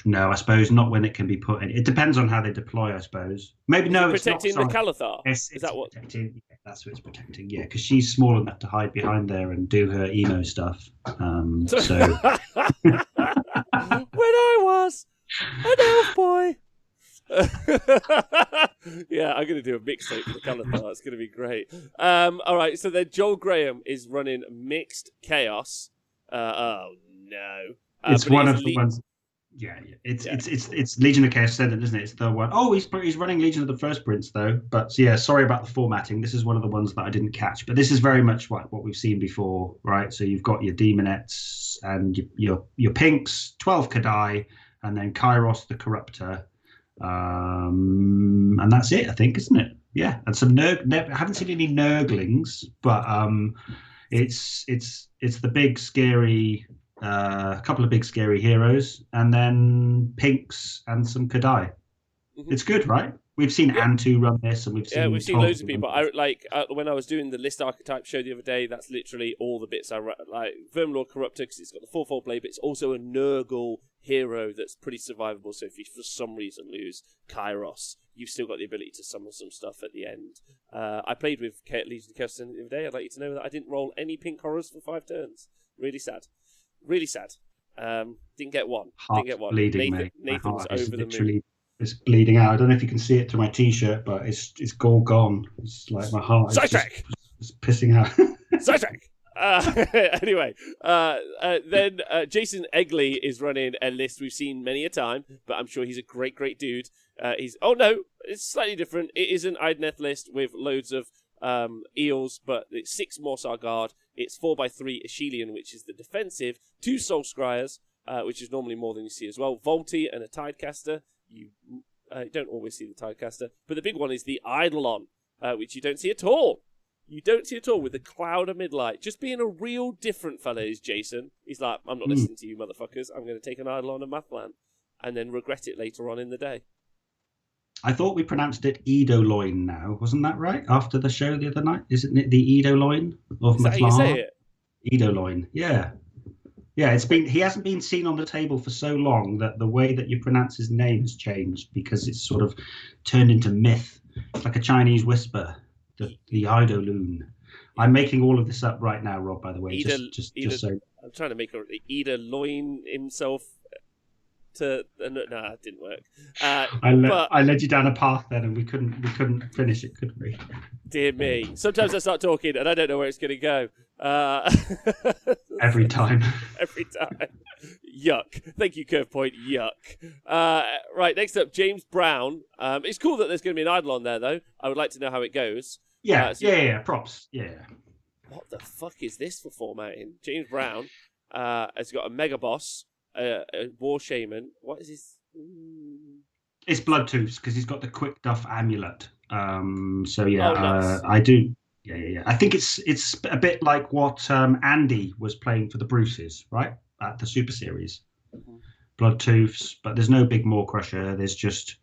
No, I suppose not when it can be put in. It depends on how they deploy, I suppose. Maybe Is no, it it's not. protecting the Calathar. Is that what? Protecting, yeah, that's what it's protecting. Yeah, because she's small enough to hide behind there and do her emo stuff. So when I was an elf boy. Yeah, I'm going to do a mixtape for the Calathar. It's going to be great. All right, so then Joel Graham is running Mixed Chaos. Oh no! It's one of the ones. Yeah. It's Legion of Chaos Ascendant, isn't it? It's the one. Oh, he's running Legion of the First Prince though. But yeah, sorry about the formatting. This is one of the ones that I didn't catch. But this is very much what we've seen before, right? So you've got your Demonettes and your Pinks, 12 Kadai, and then Kairos the Corruptor, and that's it, I think, isn't it? Yeah, and some I haven't seen any Nurglings, but it's the big scary. A couple of big scary heroes, and then Pinks and some Kadai. Mm-hmm. It's good, right? We've seen Antu run this, and we've seen loads of people. When I was doing the list archetype show the other day, that's literally all the bits I like. Vermlord Corruptor, because it's got the 4/4 blade, but it's also a Nurgle hero that's pretty survivable. So if you for some reason lose Kairos, you've still got the ability to summon some stuff at the end. I played with Legion of Chaos the other day. I'd like you to know that I didn't roll any pink horrors for 5 turns. Really sad. Really sad. Didn't get one. Bleeding, Nathan's over the moon. It's bleeding out. I don't know if you can see it through my t-shirt, but it's all gone. It's like my heart is just pissing out. Sidetrack! Anyway, then Jason Egley is running a list we've seen many a time, but I'm sure he's a great dude. It's slightly different. It is an Idneth list with loads of eels, but it's 6 Morsar Guard. It's 4x3 Ashelian, which is the defensive, 2 Soul Scryers, which is normally more than you see as well. Volti and a Tidecaster. You don't always see the Tidecaster, but the big one is the Eidolon, which you don't see at all. You don't see at all with the Cloud of Midlight. Just being a real different fella is Jason. He's like, I'm not listening to you motherfuckers. I'm going to take an Eidolon and Mathland, and then regret it later on in the day. I thought we pronounced it Eidoloin now. Wasn't that right? After the show the other night? Isn't it the Eidoloin of Mathland? Is that how you say it? Eidoloin, yeah. Yeah, he hasn't been seen on the table for so long that the way that you pronounce his name has changed because it's sort of turned into myth. It's like a Chinese whisper, the Eidolon. I'm making all of this up right now, Rob, by the way. Just so I'm trying to make Eidoloin himself. No, it didn't work. I led you down a path then, and we couldn't finish it, could we? Dear me. Sometimes I start talking and I don't know where it's going to go. Every time. Every time. Yuck. Thank you, Curve Point. Yuck. Right, next up, James Brown. It's cool that there's going to be an Eidolon there, though. I would like to know how it goes. Yeah. Props. Yeah. What the fuck is this for formatting? James Brown has got a Mega Boss. A War Shaman. What is his? It's Bloodtooth because he's got the Quick Duff amulet. So yeah, nice. I do. Yeah. I think it's a bit like what Andy was playing for the Bruces, right, at the Super Series. Mm-hmm. Bloodtooths, but there's no big Maw Crusher. There's just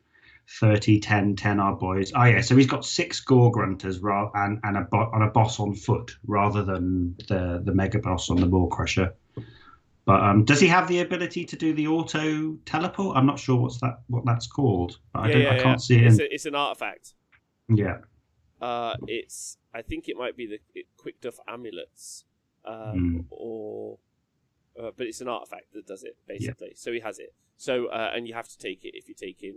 30, 10 our boys. Oh yeah, so he's got 6 Gore Grunters and a boss on foot rather than the Mega Boss on the Maw Crusher. But does he have the ability to do the auto teleport? I'm not sure what that's called. But I can't see it. It's an artifact. Yeah. I think it might be the Quick Duff amulets, but it's an artifact that does it basically. Yeah. So he has it. So and you have to take it if you're taking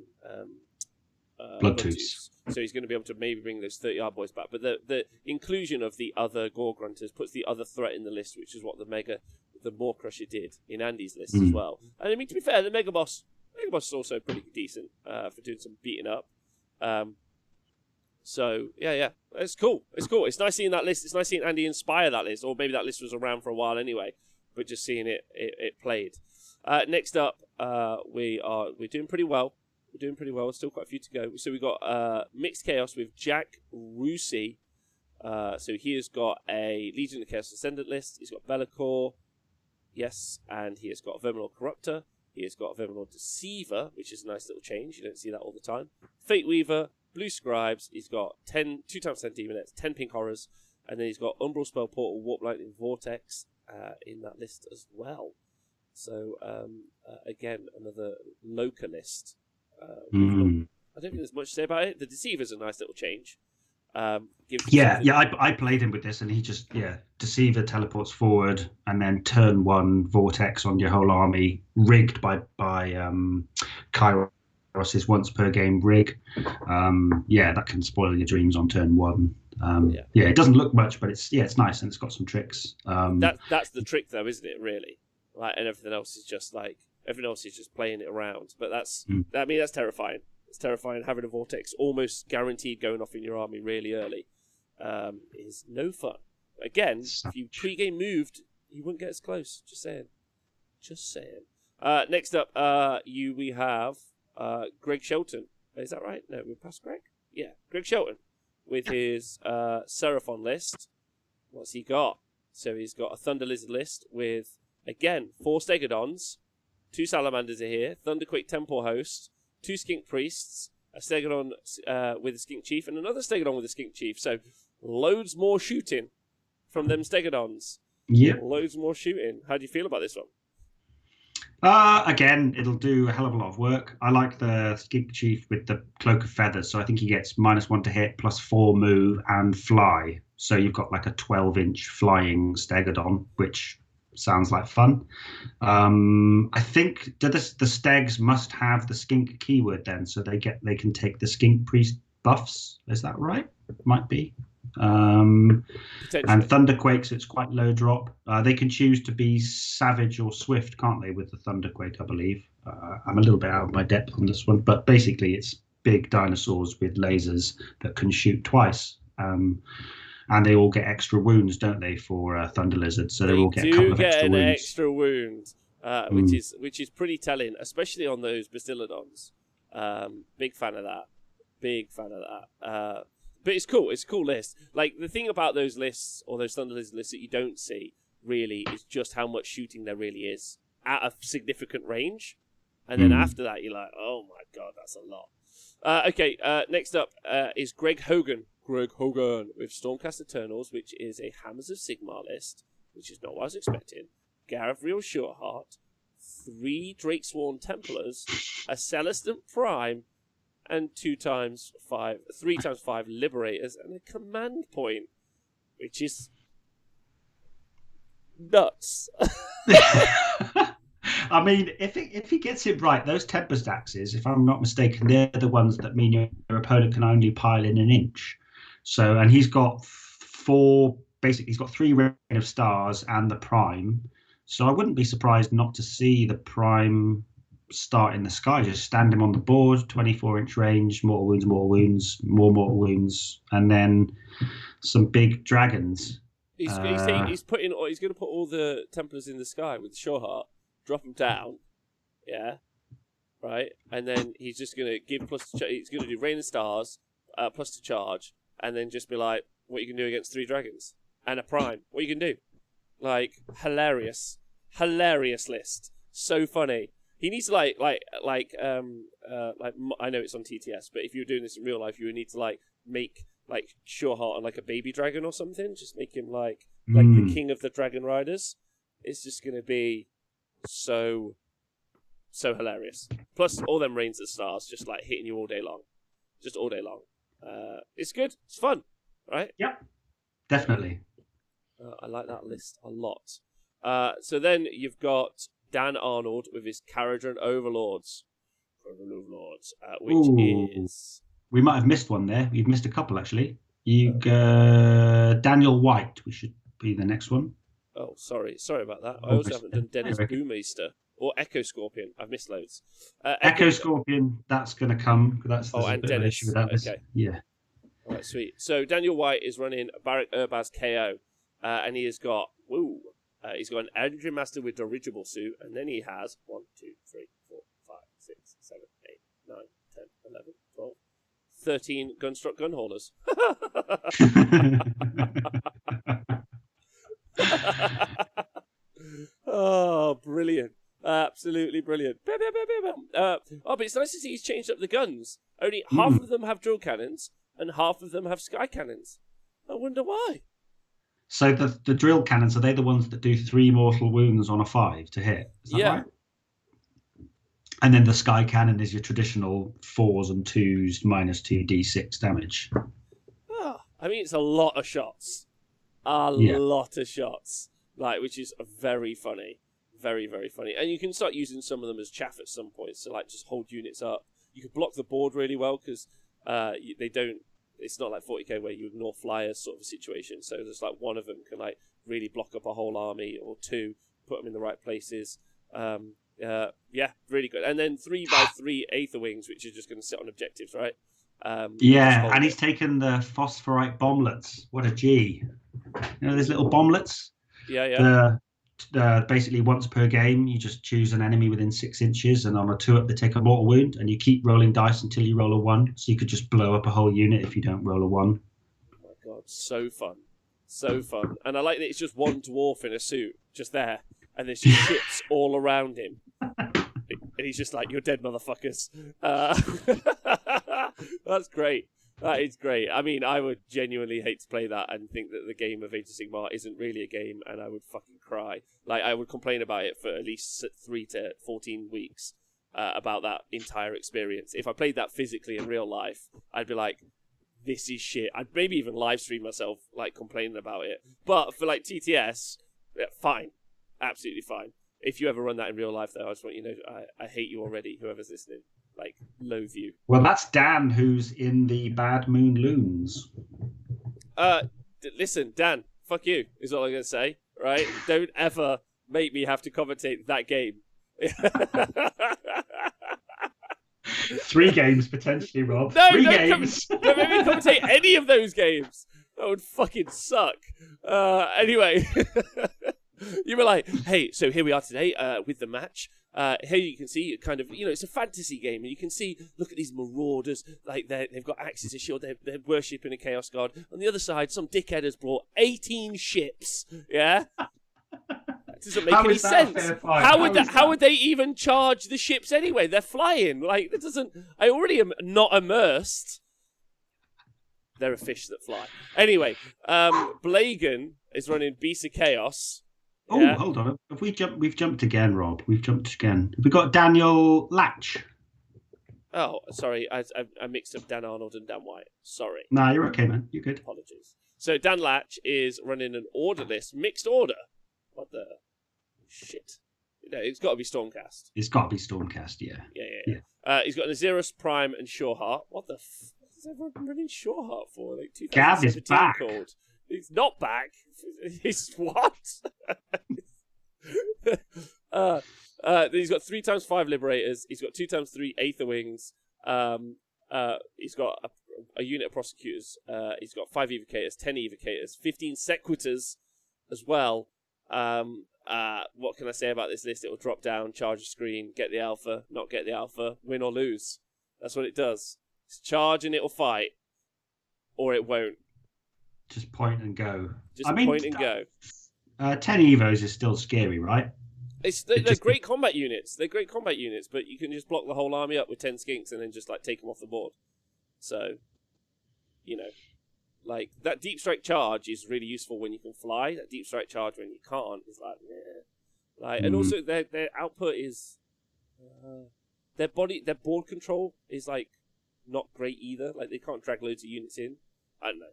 Bloodtooths. So he's going to be able to maybe bring those 30 boys back. But the inclusion of the other Gore Grunters puts the other threat in the list, which is what the Maw Crusher did in Andy's list as well. And I mean, to be fair, the Mega Boss is also pretty decent for doing some beating up. So yeah, it's cool. It's cool. It's nice seeing that list. It's nice seeing Andy inspire that list, or maybe that list was around for a while anyway, but just seeing it played. Next up, we're doing pretty well. We're doing pretty well. Still quite a few to go. So we got Mixed Chaos with Jack Rusi. So he has got a Legion of Chaos Ascendant list. He's got Be'lakor, yes, and he has got a Verminor Corruptor. He has got a Verminor Deceiver, which is a nice little change. You don't see that all the time. Fate Weaver, Blue Scribes. He's got 2 times 10 Demonettes, 10 Pink Horrors, and then he's got Umbral Spell Portal, Warp Lightning Vortex in that list as well. So again, another Loka list. I don't think there's much to say about it. The Deceiver's a nice little change. I played him with this, and he just Deceiver teleports forward, and then turn 1 Vortex on your whole army, rigged by Kairos' once per game rig. That can spoil your dreams on turn 1. It doesn't look much, but it's nice, and it's got some tricks. That's the trick, though, isn't it? Really, like, and everything else is just playing it around. But that's terrifying. It's terrifying. Having a Vortex almost guaranteed going off in your army really early is no fun. Again, if you pre-game moved, you wouldn't get as close. Just saying. Next up, we have Greg Shelton. Is that right? No, we're past Greg? Yeah, Greg Shelton with his Seraphon list. What's he got? So he's got a Thunder Lizard list with, again, 4 Stegodons, 2 Salamanders are here, Thunderquake Temple Host, 2 Skink Priests, a Stegodon with a Skink Chief, and another Stegodon with a Skink Chief. So loads more shooting from them Stegodons. Yeah. Loads more shooting. How do you feel about this one? Again, it'll do a hell of a lot of work. I like the Skink Chief with the Cloak of Feathers, so I think he gets -1 to hit, +4 move, and fly. So you've got like a 12-inch flying Stegodon, which sounds like fun. I think the Stegs must have the Skink keyword then, so they can take the Skink Priest buffs. Is that right? Might be. And Thunderquakes, it's quite low drop. They can choose to be Savage or Swift, can't they, with the Thunderquake, I believe. I'm a little bit out of my depth on this one, but basically it's big dinosaurs with lasers that can shoot twice. And they all get extra wounds, don't they, for Thunder Lizard? So they all get a couple of extra wounds. Extra wound, which is pretty telling, especially on those Bastiladons. Big fan of that. But it's cool. It's a cool list. Like, the thing about those lists, or those Thunder Lizard lists that you don't see, really, is just how much shooting there really is at a significant range. And then after that, you're like, oh my god, that's a lot. Next up is Greg Hogan. With Stormcast Eternals, which is a Hammers of Sigmar list, which is not what I was expecting. Garavriel Sureheart, 3 Drakesworn Templars, a Celestant Prime, and 3 times 5 Liberators, and a command point, which is nuts. I mean, if he gets it right, those Tempest Axes, if I'm not mistaken, they're the ones that mean your opponent can only pile in an inch. So, and he's got 4, basically he's got 3 Rain of Stars and the Prime. So I wouldn't be surprised not to see the Prime start in the sky. Just stand him on the board, 24-inch range, mortal wounds, more mortal wounds, and then some big dragons. He's going to put all the Templars in the sky with Sureheart, drop them down, yeah, right, and then he's just going to give he's going to do Rain of Stars, plus to charge, and then just be like, what you can do against 3 dragons and a Prime, what you can do. Like, hilarious list, so funny. He needs to like I know it's on TTS, but if you were doing this in real life, you would need to make Sureheart on like a baby dragon or something. Just make him like the king of the dragon riders. It's just gonna be so hilarious. Plus all them Rains of Stars just like hitting you all day long. It's good. It's fun, right? Yep, definitely. I like that list a lot. So then you've got Dan Arnold with his Caradron Overlords, which is... We might have missed one there. We've missed a couple, actually. Daniel White, we should be the next one. Oh, sorry about that. I also haven't done Dennis Boomeister or Echo Scorpion. I've missed loads. Echo Scorpion, that's going to come. That's and Dennis. issue with that. Okay. Yeah. All right, sweet. So Daniel White is running Barak Urbaz KO, and he has got he's got an Engine Master with dirigible suit, and then he has 1, 2, 3, 4, 5, 6, 7, 8, 9, 10, 11, 12, 13 gunstruck gun haulers. Oh, brilliant. Absolutely brilliant. But it's nice to see he's changed up the guns. Only half of them have drill cannons and half of them have sky cannons. I wonder why. So the drill cannons, are they the ones that do 3 mortal wounds on a 5 to hit? Is that right? And then the sky cannon is your traditional 4s and 2s -2 d6 damage. Oh, I mean, it's a lot of shots. Lot of shots. Which is very funny. Very, very funny. And you can start using some of them as chaff at some point. So, just hold units up. You can block the board really well because they don't... It's not like 40k where you ignore flyers sort of a situation. So, there's one of them can really block up a whole army, or 2, put them in the right places. Really good. And then 3x3 Aether Wings, which are just going to sit on objectives, right? And he's taken the phosphorite bomblets. What a G. Those little bomblets? Yeah. Basically, once per game, you just choose an enemy within 6 inches, and on a 2-up, they take a mortal wound, and you keep rolling dice until you roll a 1. So you could just blow up a whole unit if you don't roll a 1. Oh my god, so fun. So fun. And I like that it's just one dwarf in a suit, just there, and there's just ships all around him. And he's just like, you're dead, motherfuckers. That's great. That is great. I mean, I would genuinely hate to play that and think that the game of Age of Sigmar isn't really a game, and I would fucking cry. I would complain about it for at least 3 to 14 weeks about that entire experience. If I played that physically in real life, I'd be like, this is shit. I'd maybe even live stream myself, complaining about it. But for, TTS, fine. Absolutely fine. If you ever run that in real life, though, I just want you to know, I hate you already, whoever's listening. Loathe you. Well, that's Dan, who's in the Bad Moon Loons. Listen, Dan, fuck you, is all I'm going to say, right? Don't ever make me have to commentate that game. 3 games, potentially, Rob. No, 3 games. Don't make me commentate any of those games. That would fucking suck. Anyway... You were like, hey, so here we are today with the match. Here you can see kind of, it's a fantasy game. And you can see, look at these marauders. They've got axes of shield. They're worshipping a chaos god. On the other side, some dickhead has brought 18 ships. Yeah? That doesn't make any sense. How would they even charge the ships anyway? They're flying. That doesn't... I already am not immersed. They're a fish that fly. Anyway, Blagan is running Beast of Chaos. Oh, yeah. Hold on. We've jumped again, Rob. We've jumped again. We've got Daniel Latch. Oh, sorry. I mixed up Dan Arnold and Dan White. Sorry. Nah, you're okay, man. You're good. Apologies. So Dan Latch is running an order list. Mixed order. What the shit? It's got to be Stormcast. It's got to be Stormcast, yeah. Yeah. He's got an Azerus Prime and Shoreheart. What the f... What is everyone running Shoreheart for? 2017 Gav is back. Called. He's not back. He's what? He's got 3x5 Liberators. He's got 2x3 Aether Wings. He's got a unit of Prosecutors. He's got 5 Evocators, 10 Evocators, 15 Sequitors as well. What can I say about this list? It will drop down, charge a screen, get the alpha, not get the alpha, win or lose. That's what it does. It's charge and it'll fight, or it won't. Just point and go. Point and go. 10 Evos is still scary, right? They're great combat units. They're great combat units, but you can just block the whole army up with 10 skinks and then just take them off the board. So, that deep strike charge is really useful when you can fly. That deep strike charge when you can't is and also their output is their board control is not great either. They can't drag loads of units in. I don't know.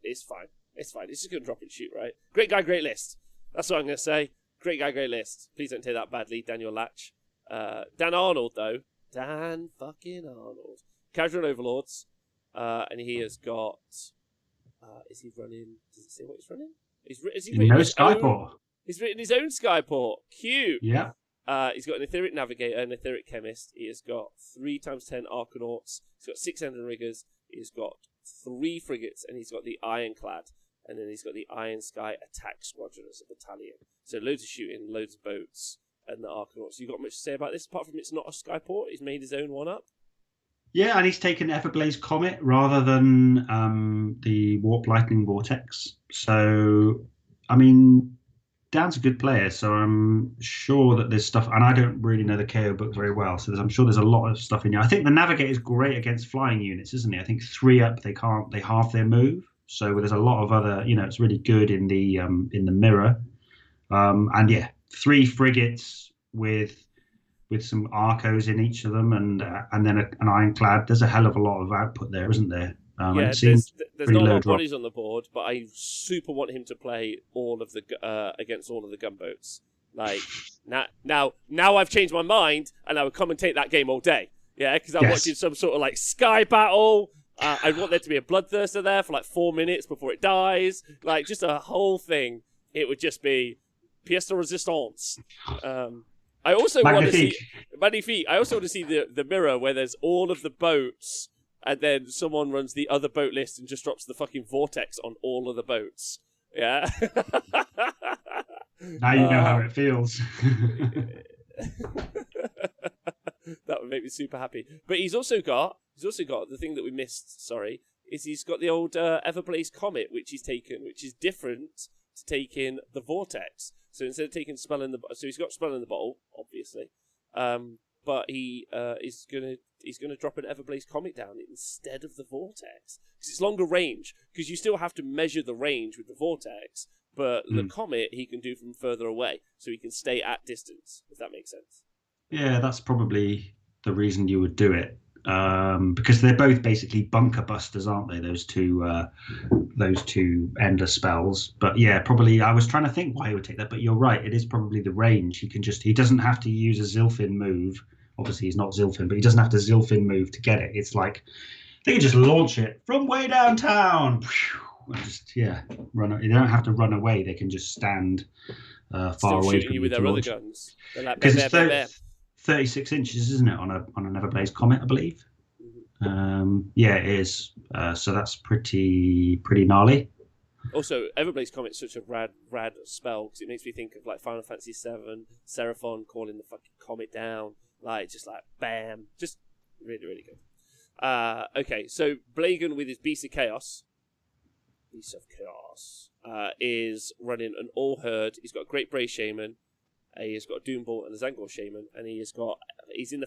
It's fine. It's fine. It's just going to drop and shoot, right? Great guy, great list. That's what I'm going to say. Great guy, great list. Please don't take that badly, Daniel Latch. Dan Arnold, though. Dan fucking Arnold. Casual Overlords. And he has got... is he running... Does it say what he's running? Is he written Skyport. He's written his own Skyport. Cute. Yeah. He's got an Etheric Navigator, an Etheric Chemist. He has got 3x10 Arcanauts. He's got 6 Endon Riggers. He's got 3 frigates, and he's got the Ironclad, and then he's got the Iron Sky Attack Squadron as a battalion. So loads of shooting, loads of boats, and the Arkanauts. You got much to say about this, apart from it's not a skyport? He's made his own one up? Yeah, and he's taken Everblaze Comet rather than the Warp Lightning Vortex. So, I mean, Dan's a good player, so I'm sure that there's stuff, and I don't really know the KO book very well, so I'm sure there's a lot of stuff in here. I think the Navigator is great against flying units, isn't he? I think 3 up, they halve their move. So there's a lot of other, it's really good in the mirror. And yeah, 3 frigates with some Arcos in each of them, and then an Ironclad. There's a hell of a lot of output there, isn't there? Yeah, there's not a lot of bodies on the board, but I super want him to play all of the against all of the gunboats. Like now I've changed my mind, and I would commentate that game all day. Yeah, because I'm watching some sort of like sky battle. I want there to be a bloodthirster there for like 4 minutes before it dies. Like just a whole thing. It would just be pièce de résistance. I also want to see Magnifique. I also want to see the mirror where there's all of the boats, and then someone runs the other boat list and just drops the fucking vortex on all of the boats. Yeah. Now you know how it feels. That would make me super happy. But he's also got the thing that we missed. Sorry, is he's got the old Everblaze Comet, which he's taken, which is different to taking the vortex. So instead of taking Spell in the so he's got Spell in the Bottle, obviously, but he is gonna drop an Everblaze Comet down instead of the vortex because it's longer range. Because you still have to measure the range with the vortex, but the comet he can do from further away, so he can stay at distance. If that makes sense. Yeah, that's probably the reason you would do it. Because they're both basically bunker busters, aren't they? Those two endless spells. But yeah, probably I was trying to think why he would take that, but you're right. It is probably the range. He doesn't have to use a Zilfin move. Obviously, he's not Zilfin, but he doesn't have to Zilfin move to get it. It's like they can just launch it from way downtown. Run. You don't have to run away. They can just stand far away from you with their other guns. Because it's 36 inches, isn't it, on an Everblaze Comet, I believe? Yeah, it is. So that's pretty gnarly. Also, Everblaze Comet's such a rad spell because it makes me think of like Final Fantasy VII, Seraphon calling the fucking comet down, just like bam, just really really good. Okay, so Blagan with his Beast of Chaos is running an all herd. He's got a Great Bray Shaman. He's got a Doombolt and a Zangor Shaman, and he's in the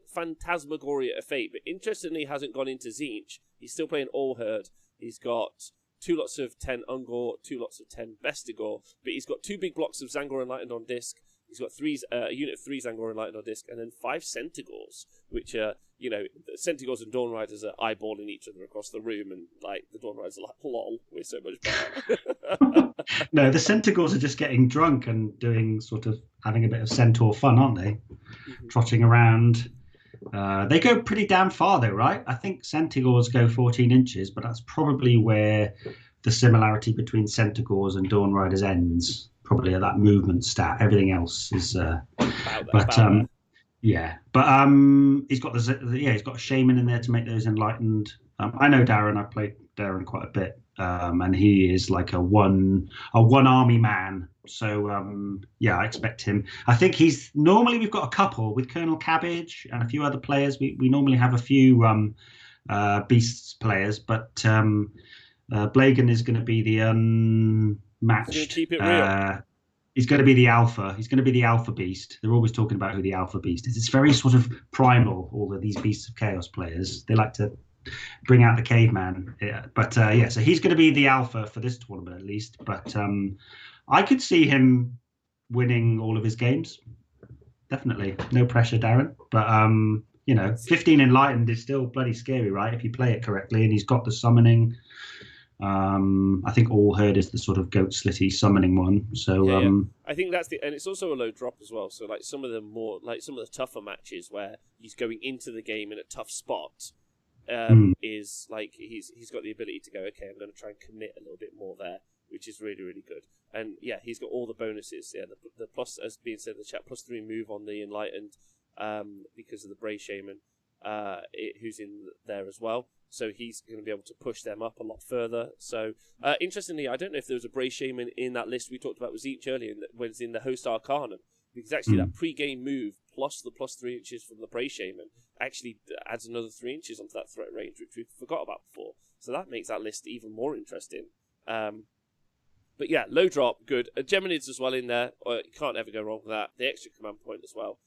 Phantasmagoria of Fate, but interestingly hasn't gone into Tzeentch. He's still playing all herd. He's got 2 lots of 10 Ungor, 2 lots of 10 Bestigor, but he's got 2 big blocks of Zangor Enlightened on disc. He's got a unit of 3 Zangor Enlightened on disc, and then 5 Centigors, which are, Centigors and Dawn Riders are eyeballing each other across the room, and the Dawn Riders are like, lol, we're so much better. No, the Centigors are just getting drunk and having a bit of centaur fun, aren't they? Mm-hmm. Trotting around. They go pretty damn far though, right? I think Centigors go 14 inches, but that's probably where the similarity between Centigors and Dawn Riders ends. Probably at that movement stat. Everything else is yeah. But he's got he's got a shaman in there to make those enlightened. I know Darren. I've played Darren quite a bit, and he is like a one army man. So I expect him. I think we've got a couple with Colonel Cabbage and a few other players. We normally have a few beasts players, but Blagan is going to be the unmatched. Keep it real. He's going to be the alpha. He's going to be the alpha beast. They're always talking about who the alpha beast is. It's very sort of primal, all of these Beasts of Chaos players. They like to bring out the caveman. So he's going to be the alpha for this tournament at least. But I could see him winning all of his games. Definitely. No pressure, Darren. But, 15 Enlightened is still bloody scary, right? If you play it correctly. And he's got the summoning. I think All Herd is the sort of goat slitty summoning one. So I think that's and it's also a low drop as well. So some of the tougher matches where he's going into the game in a tough spot, is he's got the ability to go, okay, I'm going to try and commit a little bit more there, which is really really good. And yeah, he's got all the bonuses. Yeah, the plus, as being said in the chat, +3 move on the Enlightened, because of the Bray Shaman. who's in there as well. So he's going to be able to push them up a lot further. So, interestingly, I don't know if there was a Bray Shaman in that list we talked about with Zeech earlier, was in the Host Arcanum. Because actually that pre-game move, plus the plus 3 inches from the Bray Shaman, actually adds another 3 inches onto that threat range, which we forgot about before. So that makes that list even more interesting. But yeah, low drop, good. Geminids as well in there. You can't ever go wrong with that. The extra command point as well.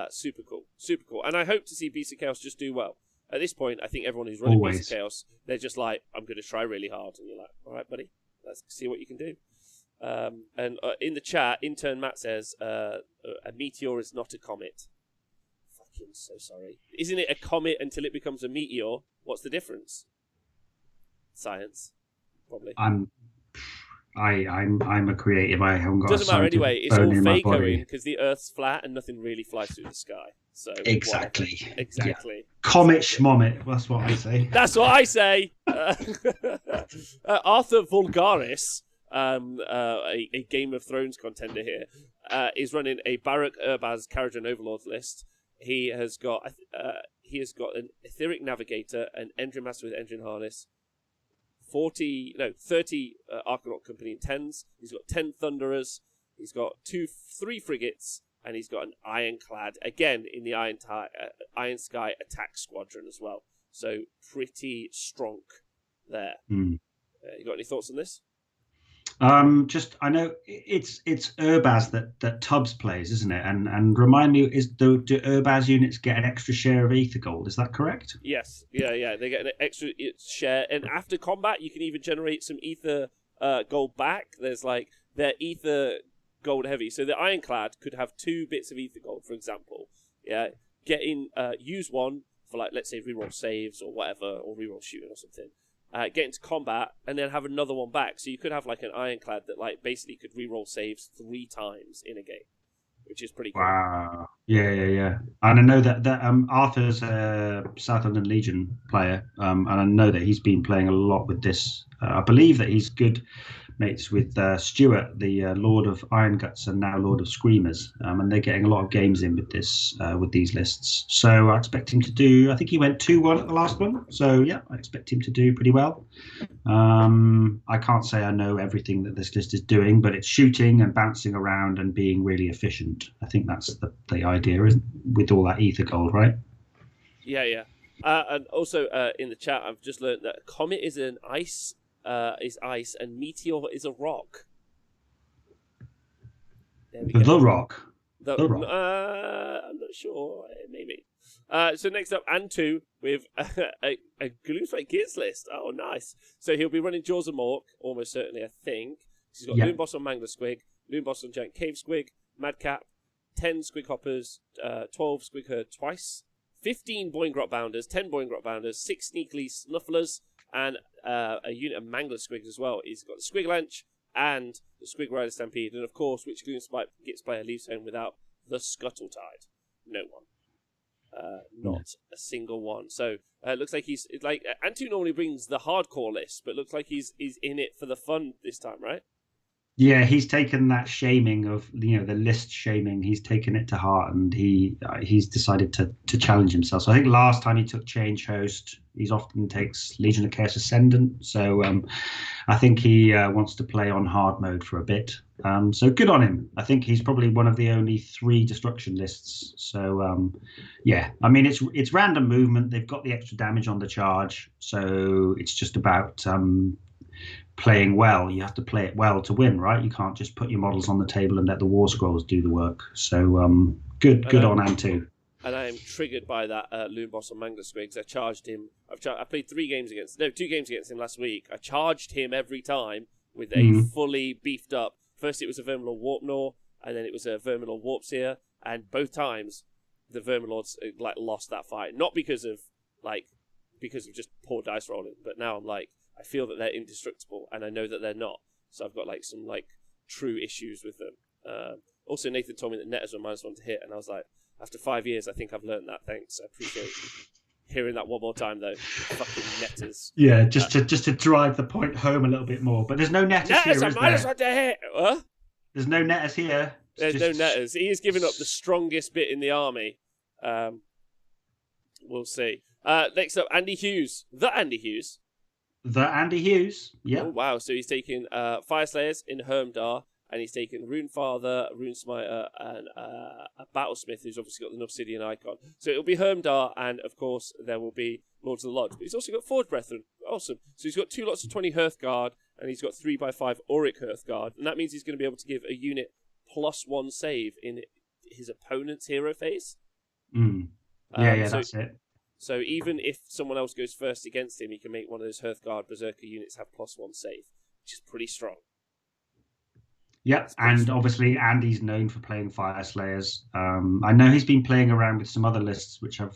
Super cool. Super cool. And I hope to see Beast of Chaos just do well. At this point, I think everyone who's running Beast of Chaos, they're just like, I'm going to try really hard. And you're like, all right, buddy, let's see what you can do. And in the chat, intern Matt says, a meteor is not a comet. Fucking so sorry. Isn't it a comet until it becomes a meteor? What's the difference? Science, probably. I'm a creative. I haven't got. Doesn't matter anyway. It's all fakeoing because the Earth's flat and nothing really flies through the sky. So exactly. Whatever. Exactly. Yeah. Comet schmomet. That's what I say. That's what I say. Arthur Vulgaris, a Game of Thrones contender here, is running a Barak Urbaz Kharadron Overlord list. He has got an Etheric Navigator, an Engine Master with Engine Harness, 30 Archanaut Company 10s. He's got 10 Thunderers. He's got 3 frigates, and he's got an Ironclad, again in the Iron Sky Attack Squadron as well. So pretty strong there. You got any thoughts on this? I know it's Urbaz that Tubbs plays, isn't it? And remind me, do Urbaz units get an extra share of Ether Gold? Is that correct? Yes, yeah. They get an extra share, and after combat, you can even generate some Ether Gold back. There's like they're Ether Gold heavy, so the Ironclad could have 2 bits of Ether Gold, for example. Yeah, use one for like let's say reroll saves or whatever, or reroll shooting or something. Get into combat, and then have another one back. So you could have like an Ironclad that like basically could reroll saves 3 times in a game, which is pretty cool. Wow. Yeah. And I know that Arthur's a South London Legion player, and I know that he's been playing a lot with this. I believe that he's good mates with Stuart, the Lord of Iron Guts and now Lord of Screamers, and they're getting a lot of games in with this with these lists. So I expect him to do. I think he went 2-1 at the last one. So yeah, I expect him to do pretty well. I can't say I know everything that this list is doing, but it's shooting and bouncing around and being really efficient. I think that's the idea, isn't with all that Ether Gold, right? Yeah. And also in the chat, I've just learned that Comet is an ice. Is ice and Meteor is a rock. There we go. The Rock. The Rock. I'm not sure. Maybe. So next up, Antu with a Gloomspite Gears list. Oh, nice. So he'll be running Jaws of Mork, almost certainly, I think. He's got Loon Boss on Mangler Squig, Loon Boss on Giant Cave Squig, Madcap, 10 Squig Hoppers, 12 Squig Herd twice, 15 Boingrot Bounders, 10 Boingrot Bounders, 6 Sneakily Snufflers, and a unit of Mangler Squigs as well. He's got the Squig Lanch and the Squig Rider Stampede, and of course, which Gloomspite Gets player leaves home without the Scuttle Tide? No one. Not a single one. So it looks like he's like Antu normally brings the hardcore list, but looks like he's in it for the fun this time, right? Yeah, he's taken that shaming of the list shaming. He's taken it to heart, and he's decided to challenge himself. So I think last time he took Change Host, he often takes Legion of Chaos Ascendant. So I think he wants to play on hard mode for a bit. So good on him. I think he's probably one of the only 3 destruction lists. So yeah, I mean it's random movement. They've got the extra damage on the charge, so it's just about playing well. You have to play it well to win, right? You can't just put your models on the table and let the War Scrolls do the work. So good on Antu. And I am triggered by that Loon Boss on Mangler Squigs. I charged him. I played 2 games against him last week. I charged him every time with a fully beefed up. First it was a Verminlord Warp Gnaw, and then it was a Verminlord Warp Seer, and both times the Verminlords lost that fight. Not because of just poor dice rolling, but now I'm like, I feel that they're indestructible, and I know that they're not. So I've got some true issues with them. Also, Nathan told me that netters were -1 to hit, and I was like, after 5 years, I think I've learned that. Thanks, I appreciate hearing that one more time though. Fucking netters. Yeah, just to drive the point home a little bit more. But there's no netters here, is there? -1 to hit. What? There's no netters here. There's no netters. He is giving up the strongest bit in the army. We'll see. Next up, Andy Hughes. The Andy Hughes. The Andy Hughes. Yeah. Oh, wow. So he's taking Fire Slayers in Hermdar, and he's taken Runefather, Runesmiter, and a Battlesmith, who's obviously got the Obsidian icon. So it'll be Hermdar, and of course there will be Lords of the Lodge. But he's also got Forge Brethren. Awesome. So he's got 2 lots of 20 Hearthguard, and he's got 3x5 Auric Hearthguard, and that means he's going to be able to give a unit +1 save in his opponent's hero phase. That's it. So even if someone else goes first against him, he can make one of those Hearthguard Berserker units have +1 save, which is pretty strong. Yeah, and obviously Andy's known for playing Fire Slayers. I know he's been playing around with some other lists which have,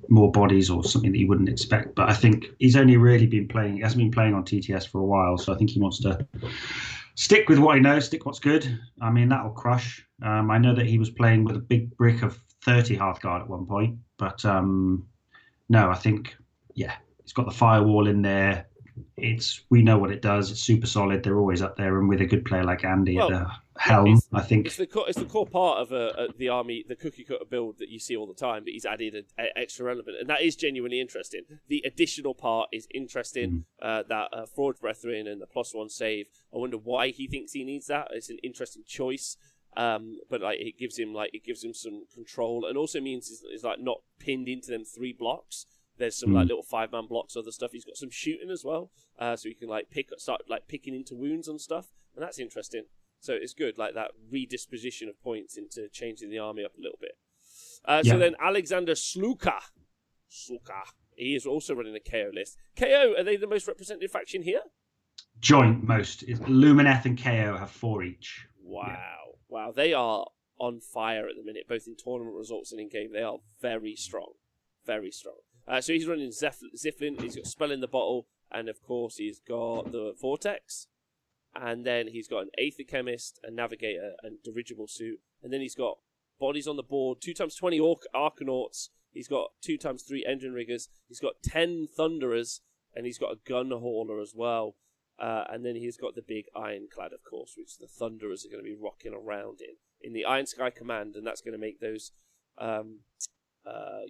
more bodies or something that you wouldn't expect. But I think he's only really been playing. He hasn't been playing on TTS for a while, so I think he wants to stick with what he knows, stick what's good. I mean, that'll crush. I know that he was playing with a big brick of 30 Hearthguard at one point, but no, I think it's got the firewall in there. We know what it does. It's super solid. They're always up there, and with a good player like Andy at the helm, I think it's the core part of the army, the cookie cutter build that you see all the time. But he's added an extra element, and that is genuinely interesting. The additional part is interesting. That Forge Brethren and the +1 save. I wonder why he thinks he needs that. It's an interesting choice. But it gives him some control, and also means he's like not pinned into them 3 blocks. There's some like little 5-man blocks, other stuff. He's got some shooting as well, so he can start picking into wounds and stuff, and that's interesting. So it's good, like that redisposition of points into changing the army up a little bit. So then Alexander Sluka, he is also running a KO list. KO, are they the most represented faction here? Joint most. Lumineth and KO have 4 each. Wow, they are on fire at the minute, both in tournament results and in game. They are very strong, very strong. So he's running Ziflin, he's got Spell in the Bottle, and of course he's got the Vortex, and then he's got an Aether Chemist, a Navigator, and Dirigible Suit, and then he's got bodies on the board, 2x20 Arcanauts, he's got 2x3 Engine Riggers, he's got 10 Thunderers, and he's got a Gun Hauler as well. And then he's got the big Ironclad, of course, which the Thunderers are going to be rocking around in the Iron Sky Command, and that's going to make those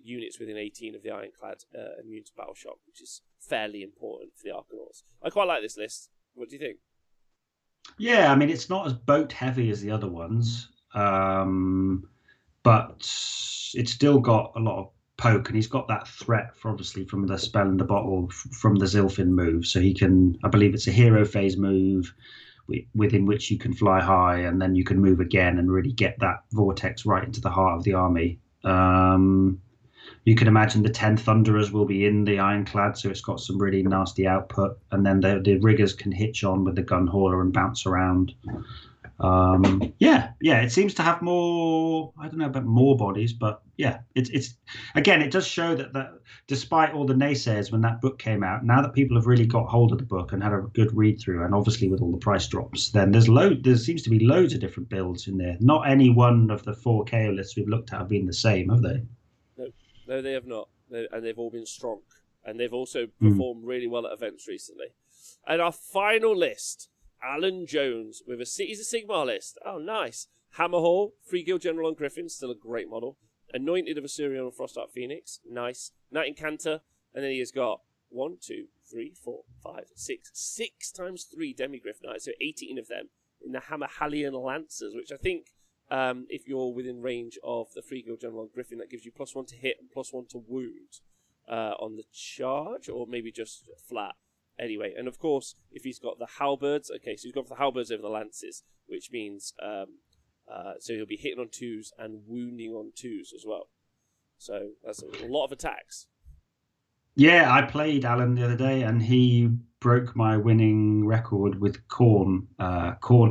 units within 18 of the Ironclad immune to Battle Shock, which is fairly important for the Arcanauts. I quite like this list. What do you think? Yeah, I mean, it's not as boat heavy as the other ones, but it's still got a lot of poke, and he's got that threat obviously from the Spell in the Bottle from the Zilfin move, so he can, I believe it's a hero phase move within which you can fly high, and then you can move again and really get that vortex right into the heart of the army. You can imagine the 10 Thunderers will be in the Ironclad, so it's got some really nasty output, and then the Riggers can hitch on with the Gun Hauler and bounce around. It seems to have more, I don't know about more bodies, but it's again, it does show that despite all the naysayers when that book came out, now that people have really got hold of the book and had a good read through, and obviously with all the price drops, then there seems to be loads of different builds in there. Not any one of the 4 KO lists we've looked at have been the same, have they? No, they have not, and they've all been strong, and they've also performed really well at events recently. And our final list, Alan Jones with a Cities of Sigmar list. Oh, nice. Hammerhall, Free Guild General on Griffin, still a great model. Anointed of Assyrian on Frostart Phoenix, nice. Knight Incanter, and then he has got 1, 2, 3, 4, 5, 6 times 3 Demigryph Knights, so 18 of them in the Hammerhallian Lancers, which I think, if you're within range of the Free Guild General on Griffin, that gives you +1 to hit and +1 to wound on the charge, or maybe just flat. Anyway, and of course, if he's got the halberds, okay, so he's got the halberds over the lances, which means so he'll be hitting on 2s and wounding on 2s as well. So that's a lot of attacks. Yeah, I played Alan the other day, and he broke my winning record with Khorne.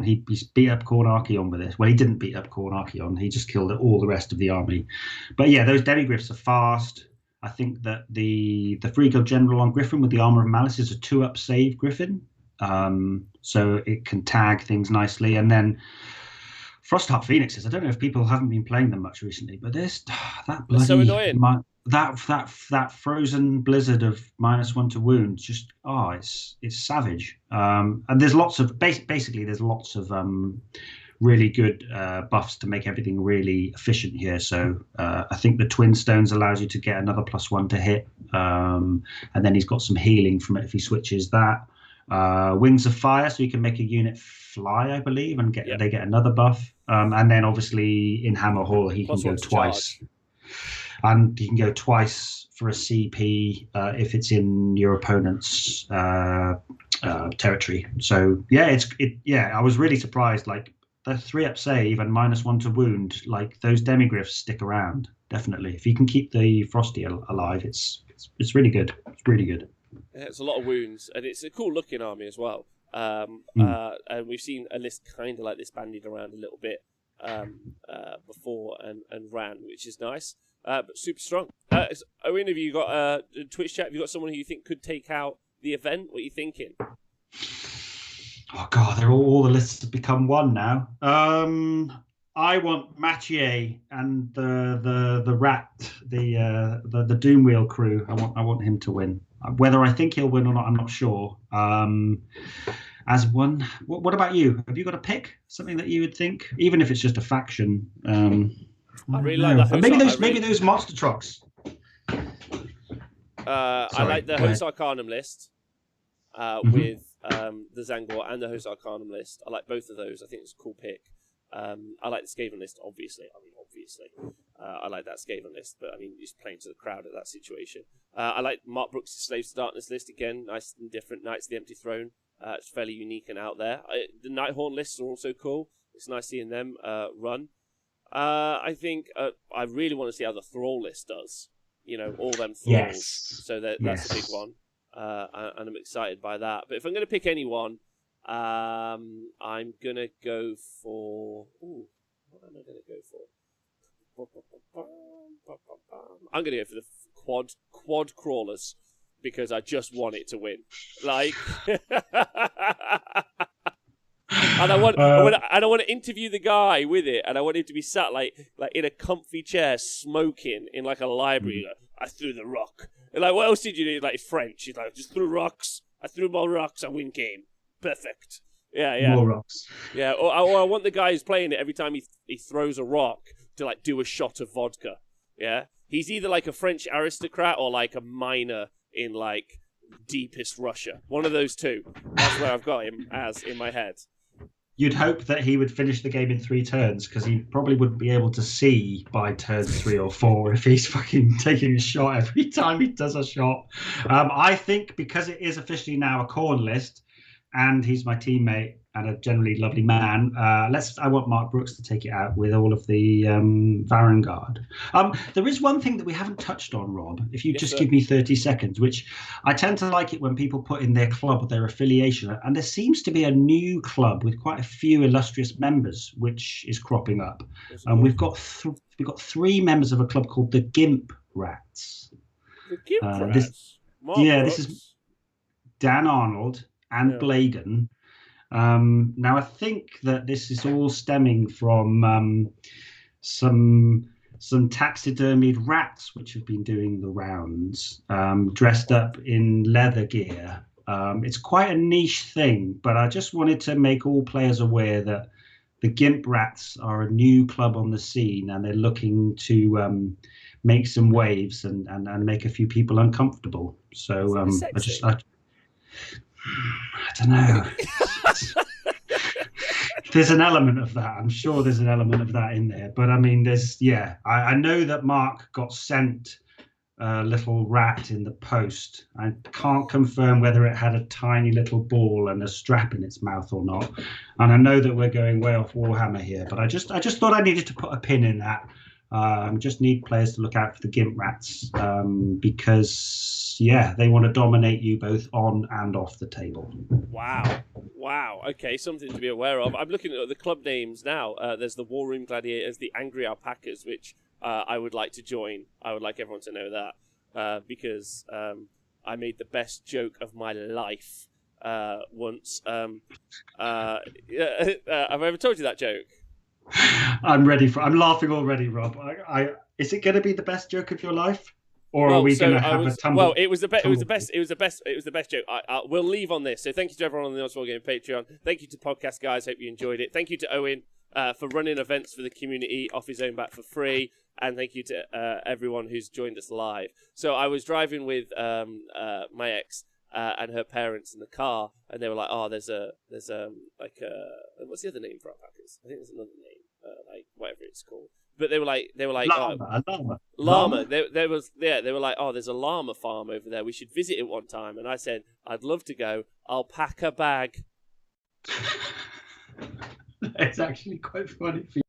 He beat up Khorne Archaon with this. Well, he didn't beat up Khorne Archaon. He just killed all the rest of the army. But yeah, those Demigryphs are fast. I think that the Free Guild General on Griffin with the Armor of Malice is a 2-up save Griffin. So it can tag things nicely. And then Frostheart Phoenixes, I don't know if people haven't been playing them much recently, but there's that bloody... so annoying. That frozen blizzard of -1 to wound, just, it's savage. And there's lots of... Basically, there's lots of really good buffs to make everything really efficient here. So I think the Twin Stones allows you to get another +1 to hit, and then he's got some healing from it if he switches that. Wings of Fire, so you can make a unit fly, I believe, and they get another buff. And then obviously in Hammer Hall he can go twice, and he can go twice for a CP if it's in your opponent's territory. So I was really surprised. Like the 3-up save and -1 to wound, like those demigryphs stick around definitely. If you can keep the Frosty alive, it's really good. It's really good. Yeah, it's a lot of wounds, and it's a cool looking army as well. And we've seen a list kind of like this bandied around a little bit before and ran, which is nice. But super strong. Owen, have you got a Twitch chat? Have you got someone who you think could take out the event? What are you thinking? Oh God, they're all the lists have become one now. I want Mathieu and the rat, the Doomwheel crew. I want him to win. Whether I think he'll win or not, I'm not sure. As one, what about you? Have you got a pick? Something that you would think, even if it's just a faction? I really like that. Maybe those monster trucks. I like the Host Arcanum list with the Zangor and the Host Arcanum list. I like both of those. I think it's a cool pick. I like the Skaven list, obviously. I like that Skaven list, but I mean, just playing to the crowd at that situation. I like Mark Brooks' Slaves to Darkness list again. Nice and different. Knights of the Empty Throne. It's fairly unique and out there. The Nighthorn lists are also cool. It's nice seeing them run. I think I really want to see how the Thrall list does. You know, all them Thralls. Yes. So that's a big one. And I'm excited by that. But if I'm going to pick anyone, I'm going to go for... Ooh, what am I going to go for? I'm going to go for the quad crawlers, because I just want it to win. Like... And I want to interview the guy with it, and I want him to be sat like in a comfy chair, smoking in like a library. Like, I threw the rock. And like, what else did you do? Like French. He's like, just threw rocks. I threw more rocks. I win game. Perfect. Yeah. More rocks. Yeah. Or I want the guy who's playing it every time he throws a rock to like do a shot of vodka. Yeah. He's either like a French aristocrat or like a miner in like deepest Russia. One of those two. That's where I've got him as in my head. You'd hope that he would finish the game in 3 turns, because he probably wouldn't be able to see by turn 3 or 4 if he's fucking taking a shot every time he does a shot. I think because it is officially now a corn list, and he's my teammate and a generally lovely man, I want Mark Brooks to take it out with all of the Varangard. There is one thing that we haven't touched on, Rob, if you give me 30 seconds, which I tend to like it when people put in their club or their affiliation, and there seems to be a new club with quite a few illustrious members, which is cropping up. We've got 3 members of a club called the Gimp Rats. The Gimp Rats? This is Dan Arnold and Bladen. Now I think that this is all stemming from some taxidermied rats which have been doing the rounds, dressed up in leather gear. It's quite a niche thing, but I just wanted to make all players aware that the Gimp Rats are a new club on the scene, and they're looking to make some waves and make a few people uncomfortable. So I don't know. There's an element of that. I'm sure there's an element of that in there. But I mean, I know that Mark got sent a little rat in the post. I can't confirm whether it had a tiny little ball and a strap in its mouth or not. And I know that we're going way off Warhammer here, but I just thought I needed to put a pin in that. Just need players to look out for the Gimp Rats, because they want to dominate you both on and off the table. Wow. Okay, something to be aware of. I'm looking at the club names now. There's the War Room Gladiators, the Angry Alpacas, which I would like to join. I would like everyone to know that, because I made the best joke of my life once. Have I ever told you that joke? I'm laughing already, Rob. Is it going to be the best joke of your life, or are we going to have a tumble? Well, it was the best joke. We'll leave on this. So thank you to everyone on the Wargamer Patreon. Thank you to podcast guys. Hope you enjoyed it. Thank you to Owen for running events for the community off his own bat for free. And thank you to everyone who's joined us live. So I was driving with my ex and her parents in the car, and they were like, "Oh, there's what's the other name for alpacas? I think there's another name, like whatever it's called." But they were like, llama. They were like, "Oh, there's a llama farm over there. We should visit it one time." And I said, "I'd love to go. I'll pack a bag." It's actually quite funny for